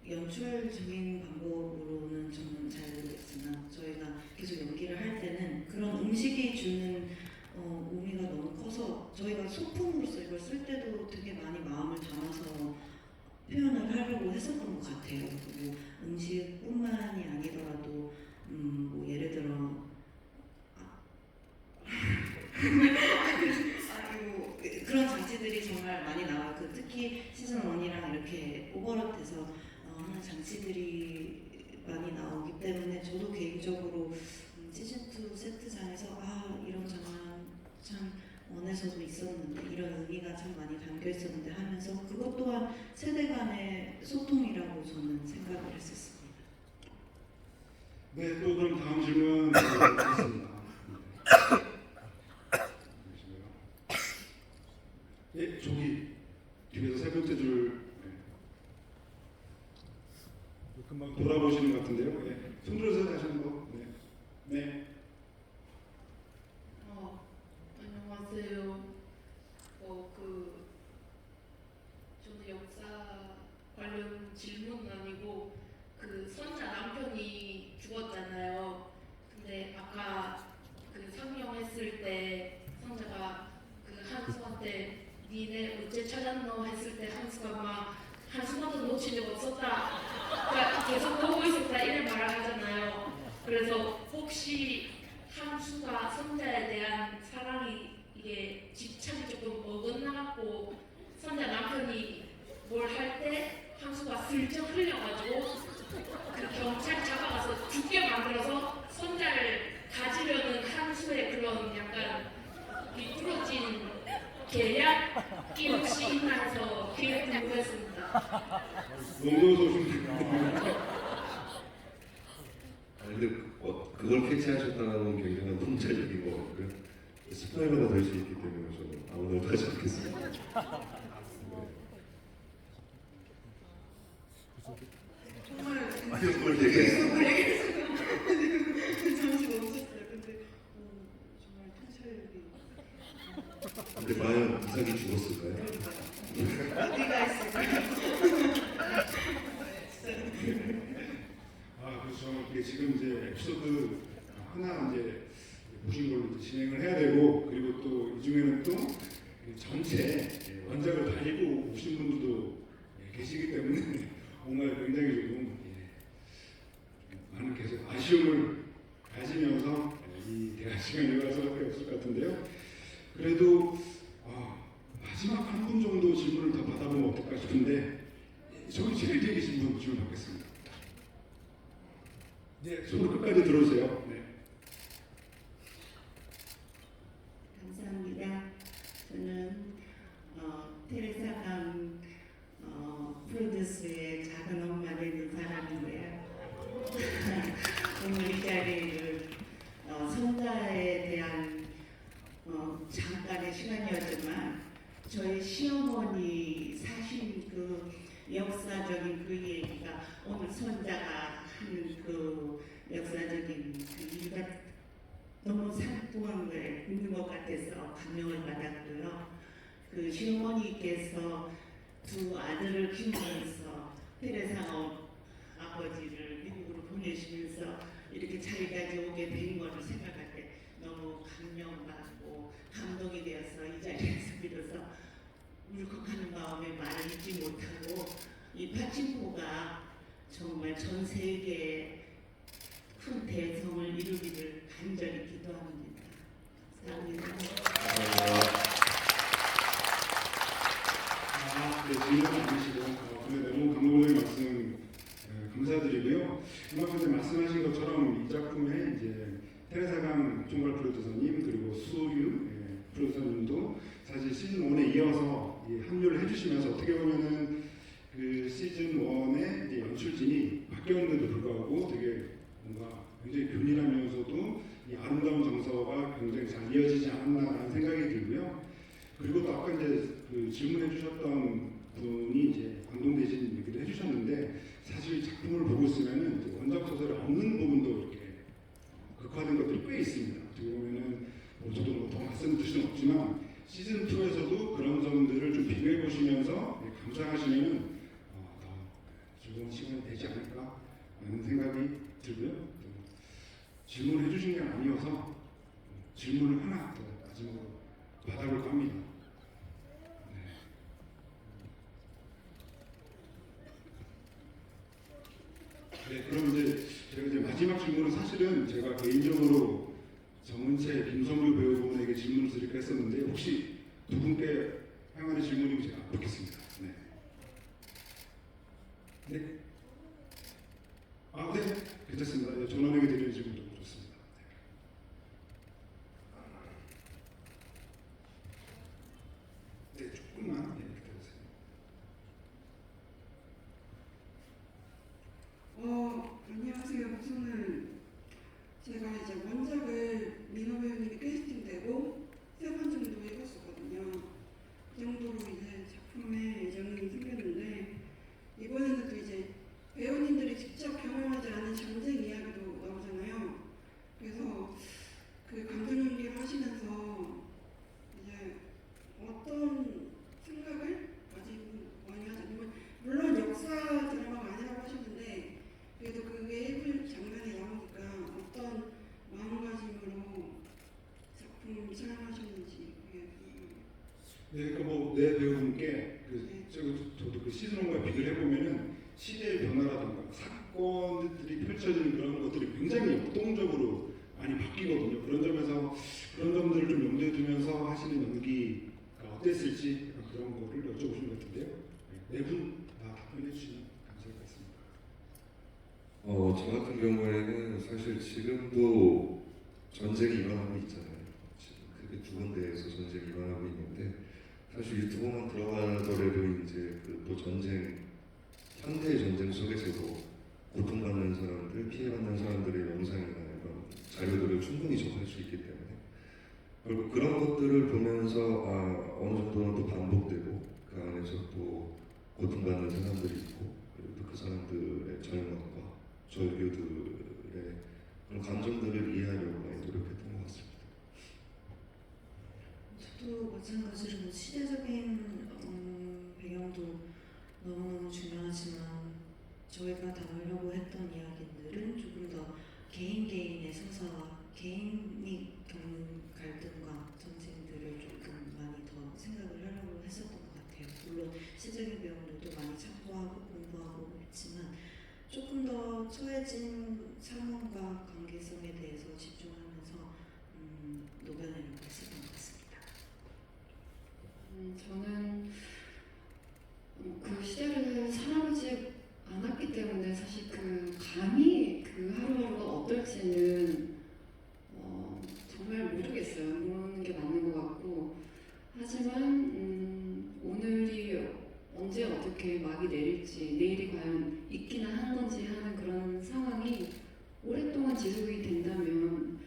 연출적인 방법으로는 저는 잘 모르겠으나 저희가 계속 연기를 할 때는 그런 음식이 주는 의미가 너무 커서 저희가 소품으로서 이걸 쓸 때도 되게 많이 마음을 담아서 표현을 하려고 했었던 것 같아요. 그리고 음식뿐만이 아니더라도 뭐 예를 들어 그리고 그런 장치들이 정말 많이 나와요. 특히 시즌 1이랑 이렇게 오버랩돼서 하는 장치들이 많이 나오기 때문에 저도 개인적으로 시즌 2 세트장에서 이런 장면 참 원에서도 있었는데 이런 의미가 참 많이 담겨 있었는데 하면서 그것 또한 세대 간의 소통이라고 저는 생각을 했었습니다. 네, 또 그럼 다음 질문 드리겠습니다. 네, 저기 뒤에서 세 번째 줄 금방 돌아보시는 것 같은데요. 네. 손 들어서 다시 한번. 네. 네. 안녕하세요. 저는 역사 관련 질문은 아니고 선자 남편이 죽었잖아요. 근데 아까 상영했을 때 선자가 한수한테 니네 어째 찾았노 했을 때 한수가 막 한수 번도 놓친 적 없었다. 그러니까 계속 보고 있었다 이런 말을 하잖아요. 그래서 혹시 한수가 선자에 대한 사랑이 이게 집착이 조금 어긋나갖고 선자 남편이 뭘 할 때 한수가 슬쩍 흘려가지고 경찰 잡아가서 죽게 만들어서 선자를 가지려는 한수의 그런 약간 비뚤어진 계략이 혹시 있나 해서 되게 궁금했습니다. 너무 좋으신 근데 그걸 캐치하셨다는 건 굉장한 통찰력인 것 같고요. 스포일러가 될 수 있기 때문에 저는 아무 말도 하지 않겠습니다. 정말 그걸 얘기했어요. 잠시 멈췄어요. 근데 정말 통찰력이 근데 과연 이삭이 죽었을까요? 어디가 있을까요? 그렇죠. 이게 지금 이제 에피소드 하나 이제 보신 걸로 이제 진행을 해야 되고, 그리고 또 이 중에는 또 전체 원작을 달리고 오신 분들도 계시기 때문에 뭔가 굉장히 조금 많은 계속 아쉬움을 가지면서 이 대화 시간이 갈 수밖에 없을 것 같은데요. 그래도 마지막 한 분 정도 질문을 더 받아보면 어떨까 싶은데, 저기 제일 뒤에 계신 분 질문 받겠습니다. 네, 손을 끝까지 들어주세요. 네. 감사합니다. 저는 테레사 강 프로듀스의 작은 엄마 되는 사람인데요. 오늘 이 자리를 선자에 대한 잠깐의 시간이었지만 저희 시어머니 사신 그 역사적인 그 얘기가 오늘 선자가 하는 그 역사적인 그 일가 너무 상통한 거에 있는 것 같아서 감명을 받았고요. 그 시어머니께서 두 아들을 키우면서 테레사 아버지를 미국으로 보내시면서 이렇게 자리까지 오게 된 것을 생각할 때 너무 감명받고 감동이 되어서 이 자리에서 비로소 울컥하는 마음에 말을 잊지 못하고, 이 파친코가 정말 전 세계에 큰 대성을 이루기를 간절히 기도합니다. 감사합니다. 네, 질문 많으시고 근데 너무 감동적인 말씀 감사드리고요. 그만큼 이제 말씀하신 것처럼 이 작품에 이제 테레사강 총괄 프로듀서님 그리고 수유 프로듀서님도 사실 시즌 1에 이어서 합류를 해주시면서 어떻게 보면은 그 시즌 1의 이제 연출진이 바뀌었는데도 불구하고 되게 뭔가 굉장히 균일하면서도 이 아름다운 정서가 굉장히 잘 이어지지 않았나라는 생각이 들고요. 그리고 또 아까 이제 그 질문해 주셨던 분이 이제 감동되신 얘기도 해주셨는데, 사실 작품을 보고 있으면은 이제 원작 소설에 없는 부분도 이렇게 극화된 것들이 꽤 있습니다. 어떻게 보면은 저도 뭐더 말씀드릴 수는 없지만 시즌 2에서도 그런 점들을 좀 비교해 보시면서 감상하시면은 더 즐거운 시간이 되지 않을까 하는 생각이 들고요. 질문해 주신 게 아니어서 질문을 하나 더 마지막으로 받아볼까 합니다. 네, 그럼 이제 제가 이제 마지막 질문은 사실은 제가 개인적으로 정은채, 김성규 배우분에게 질문을 드릴까 했었는데, 혹시 두 분께 향하는 질문이면 제가 받겠습니다. 네. 네. 네, 괜찮습니다. 전원에게 드리는 질문도 좋습니다. 네, 조금만 기다려주세요. 안녕하세요. 우선은 제가 이제 원작을 민호 배우님이 캐스팅되고 3번 정도 읽었었거든요. 그 정도로 이제 작품에 애정이 생겼는데, 이번에는 또 이제 배우님들이 직접 경험하지 않은 전쟁 이야기도 나오잖아요. 그래서 그 감정 연기를 하시면서 이제 어떤 생각을 많이 하죠. 물론 역사 드라마가 아니라고 하셨는데, 그래도 그게 일부 장면에 나오니까 어떤 마음가짐으로 작품 촬영하셨는지 그게 궁금해요. 네, 그러니까 내 배우분께 저도 그 시즌 1과 비교를 해보면은 시대의 변화라든가 사건들이 펼쳐지는 그런 것들이 굉장히 역동적으로 많이 바뀌거든요. 그런 점에서 그런 점들을 좀 염두에 두면서 하시는 연기가 어땠을지 그런 거를 여쭤보신 것 같은데요. 네 분 다 답변해 주시면 감사할 것 같습니다. 저 같은 경우에는 사실 지금도 전쟁이 일어나고 있잖아요. 지금 크게 두 군데에서 전쟁이 일어나고 있는데, 사실 유튜브만 들어가더라도 이제 그 또 전쟁, 현대의 전쟁 속에서도 고통받는 사람들, 피해받는 사람들의 영상이나 이런 자료들을 충분히 접할 수 있기 때문에, 그리고 그런 것들을 보면서 어느 정도는 또 반복되고 그 안에서 또 고통받는 사람들이 있고, 그리고 또 그 사람들의 절망과 절규들의 그런 감정들을 이해하려고 많이 노력했던 것 같습니다. 저도 마찬가지로 뭐 시대적인 배경도 너무 중요하지만 저희가 다루려고 했던 이야기들은 조금 더 개인의 서사와 개인이 겪는 갈등과 전쟁들을 조금 많이 더 생각을 하려고 했었던 것 같아요. 물론 시적인 배우들도 많이 참고하고 공부하고 있지만 조금 더 처해진 상황과 관계성에 대해서 집중하면서 노변을 했었던 것 같습니다. 저는 그 시대를 살아보지 않았기 때문에 사실 그 감히 그 하루하루가 어떨지는 정말 모르겠어요. 모르는 게 맞는 것 같고 하지만 오늘이 언제 어떻게 막이 내릴지 내일이 과연 있기나 하는 건지 하는 그런 상황이 오랫동안 지속이 된다면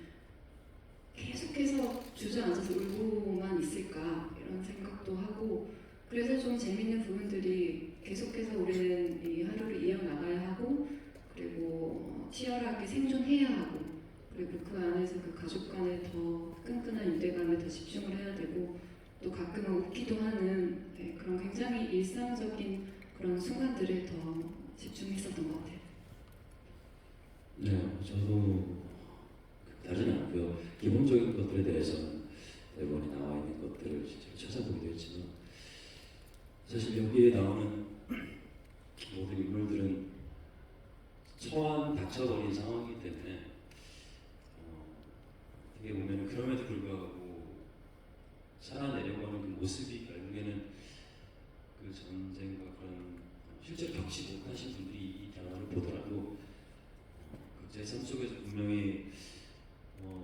계속해서 주저앉아서 울고만 있을까 이런 생각도 하고 그래서 좀 재밌는 부분들이 계속해서 우리는 이 하루를 이어나가야 하고 그리고 치열하게 생존해야 하고 그리고 그 안에서 그 가족 간의 더 끈끈한 유대감에 더 집중을 해야 되고 또 가끔은 웃기도 하는 그런 굉장히 일상적인 그런 순간들에 더 집중했었던 것 같아요. 네, 저도 다르지 않고요. 기본적인 것들에 대해서는 대본에 나와 있는 것들을 직접 찾아보기도 했지만 사실 여기에 나오는 모든 인물들은 처한 닥쳐버린 상황이기 때문에 어떻게 보면 그럼에도 불구하고 살아내려고 하는 그 모습이 결국에는 그 전쟁과 그런 실제로 겪지 못하신 분들이 이 드라마를 보더라도 각자의 삶 속에서 분명히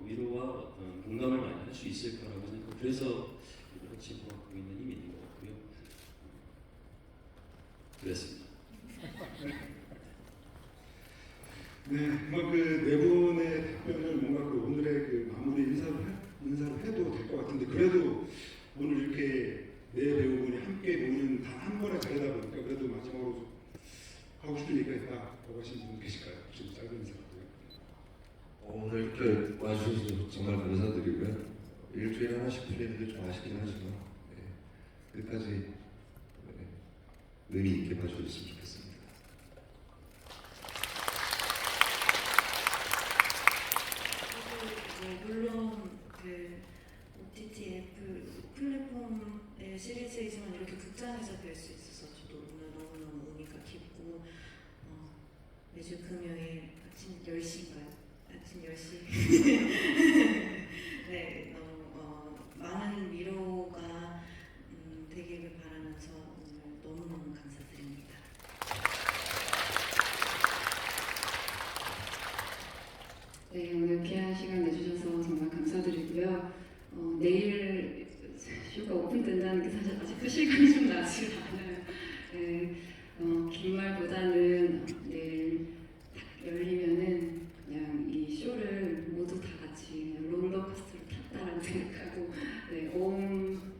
위로와 어떤 공감을 많이 할 수 있을 거라고 생각하고 그래서 이렇게 친구가 갖고 있는 힘이 있는 것 같고요. 그랬습니다. 네, 뭐 그 네 분의 답변을 뭔가 그 오늘의 그 마무리 인사를 해도 될 것 같은데 그래도 오늘 이렇게 네 배우분이 함께 모이는 단 한 번의 자리다 보니까 그래도 마지막으로 좀 하고 싶은 얘기가 있다고 하시는 분 계실까요? 좀 짧은 인사라도요. 오늘 이렇게 와주셔서 정말 감사드리고요. 일주일에 하나씩 풀리는 게 좀 아쉽긴 하지만 끝까지 의미 있게 봐주셨으면 좋겠습니다. 물론 그 OTT 플랫폼의 시리즈이지만 이렇게 극장에서 뵐 수 있어서 저도 오늘 너무너무 의미가 깊고 매주 금요일 아침 10시인가요? 아침 10시 네, 너무 많은 위로가 되기를 바라면서 오늘 너무너무 감사드립니다. 네, 오늘 귀한 시간 내주셔서 정말 감사드리고요. 내일 쇼가 오픈된다는 게 사실 아직도 실감이 좀 나지 않아요. 네, 긴 말보다는 내일 딱 열리면은 그냥 이 쇼를 모두 다 같이 그냥 롤러코스터로 탔다라고 생각하고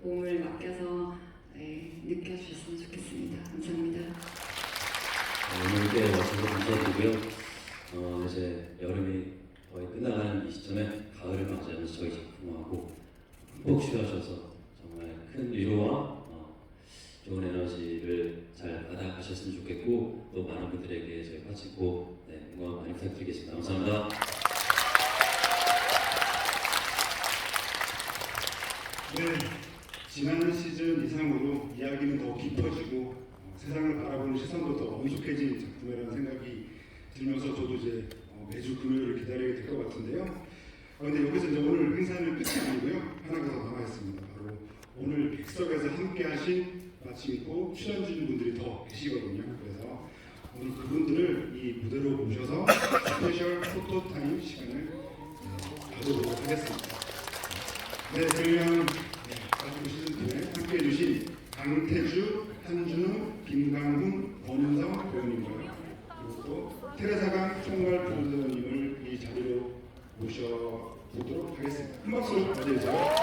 오음을 맡겨서 느껴주셨으면 좋겠습니다. 감사합니다. 오늘 이렇게 와주셔서 감사드리고요. 이제 여름이 거의 끝나가는 이 시점에 가을을 맞이하면서 저희 작품하고 흠뻑 쉬어셔서 정말 큰 위로와 좋은 에너지를 잘 받아가셨으면 좋겠고 또 많은 분들에게 저희 파친코 응원 많이 부탁드리겠습니다. 감사합니다. 네, 지난 시즌 이상으로 이야기는 더 깊어지고 세상을 바라보는 시선도 더 엄숙해진 작품이라는 생각이 들면서 저도 이제 매주 금요일을 기다리게 될 것 같은데요. 근데 여기서 이제 오늘 행사는 끝이 아니고요. 하나가 더 남아 있습니다. 바로 오늘 객석에서 함께하신 마침고 출연진 분들이 더 계시거든요. 그래서 오늘 그분들을 이 무대로 모셔서 스페셜 포토 타임 시간을 가져보도록 하겠습니다. 네, 그러면 마침고 시즌 2에 함께해 주신 강태주, 한준우, 김강훈, 권은성 배우님과 그리고 또 테레사강 총괄 프로듀서님을 이 자리로 모셔보도록 하겠습니다. 큰 박수로 맞이해주세요.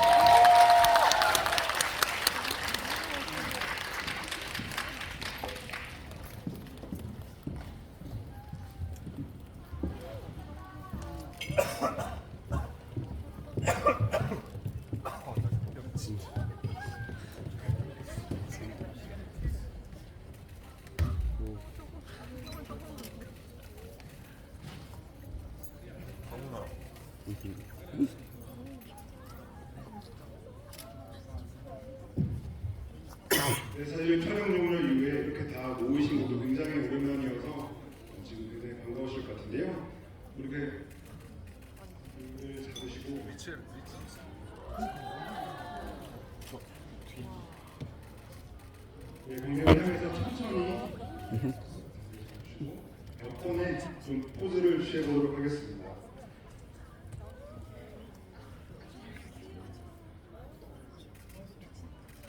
네, 사실 촬영 종료 이후에 이렇게 다 모이신 것도 굉장히 오랜만이어서 지금 굉장히 반가우실 것 같은데요. 이렇게 을 잡으시고 네, 공연을 향해서 천천히 몇 번에 좀 포즈를 취해보도록 하겠습니다.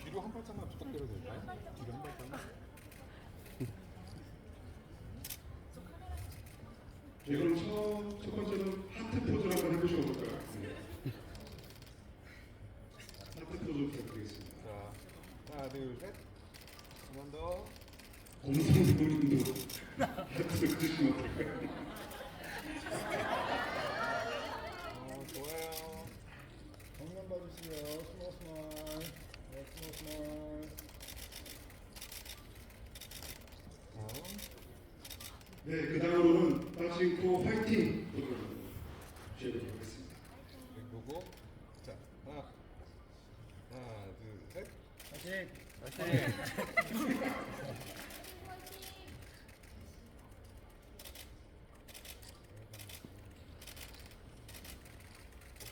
뒤로 한 발짝만 부탁드려도 될까요? 뒤로 한 발짝만. 네, 그럼 첫 번째는 하트 포즈를 한번 해보시면 어떨까요? 네. 하트 포즈 부탁드리겠습니다. 자, 하나, 둘, 셋. 한 번 더. 공성도님도 하트 해주시면 어떨까요? 좋아요. 정면 봐주시고요. 스몰. 네, 스몰. 네, 그 다음으로는 빠진코 화이팅 포즈를 취해보도록 하겠습니다. 보고. 자, 하나, 둘, 셋. 파이팅.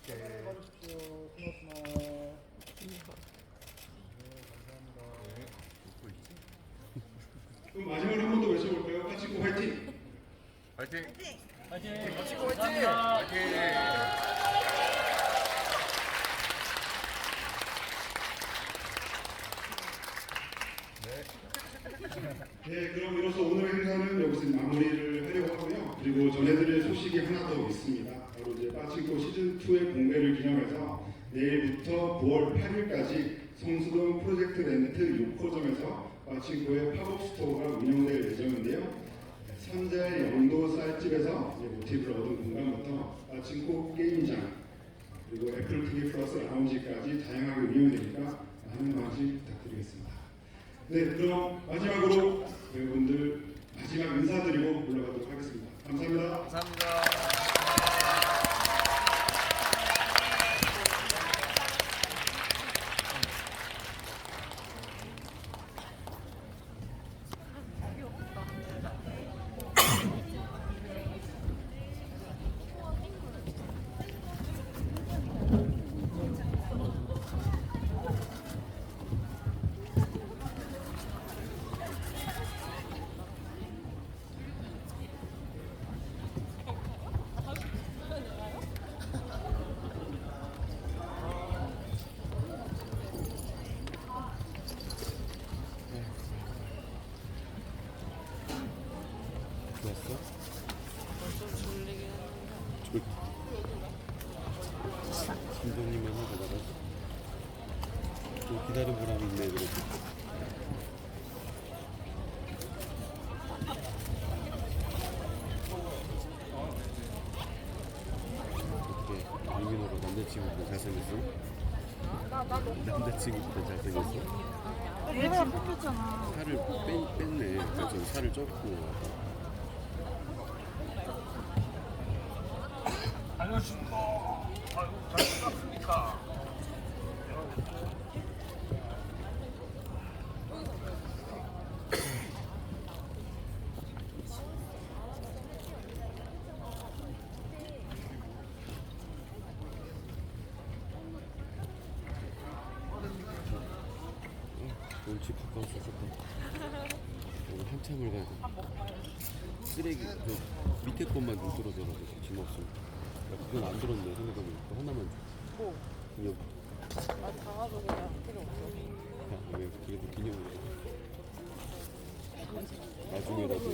오케이. 봐주십시오. 스몰. 네, 감사합니다. 네. 웃고 있지? 그럼 마지막으로 한 번 더 외쳐볼까요? 빠진코 화이팅! 파이팅. 파이팅. 마치고 화이팅. 파이팅. 네, 그럼 이로써 오늘 행사는 여기서 마무리를 하려고 하고요. 그리고 전해드릴 소식이 하나 더 있습니다. 바로 이제 빠친코 시즌2의 공개를 기념해서 내일부터 9월 8일까지 성수동 프로젝트 렌트 6호점에서 빠친코의 팝업 스토어가 운영될 예정인데요. 선자의 영도 쌀집에서 모티브를 얻은 공간부터 빠친코 게임장 그리고 애플 TV 플러스 라운지까지 다양하게 운영이 되니까 많은 관심 부탁드리겠습니다. 네, 그럼 마지막으로 여러분들 마지막 인사드리고 올라가도록 하겠습니다. 감사합니다. 감사합니다. 감독님만 하다가 좀 기다린 보람이 있네 그래도. 어때? 이민호가 남자친구보다 잘생겼어? 남자친구보다 잘생겼어? 얘가 뽑혔잖아. 살을 뺐네. 그래서 살을 쪘고. 집 가까워서 좋다. 오늘 한참을 가야 돼. 쓰레기 그 밑에 것만 좀 들어줘가지고 짐 없어. 야, 그건 안 들었네 생각해보니까 하나만 줘. 뭐? 기념. 아, 가가지고 그냥 필요 없어. 야, 왜 그래도 기념으로. 나중에라도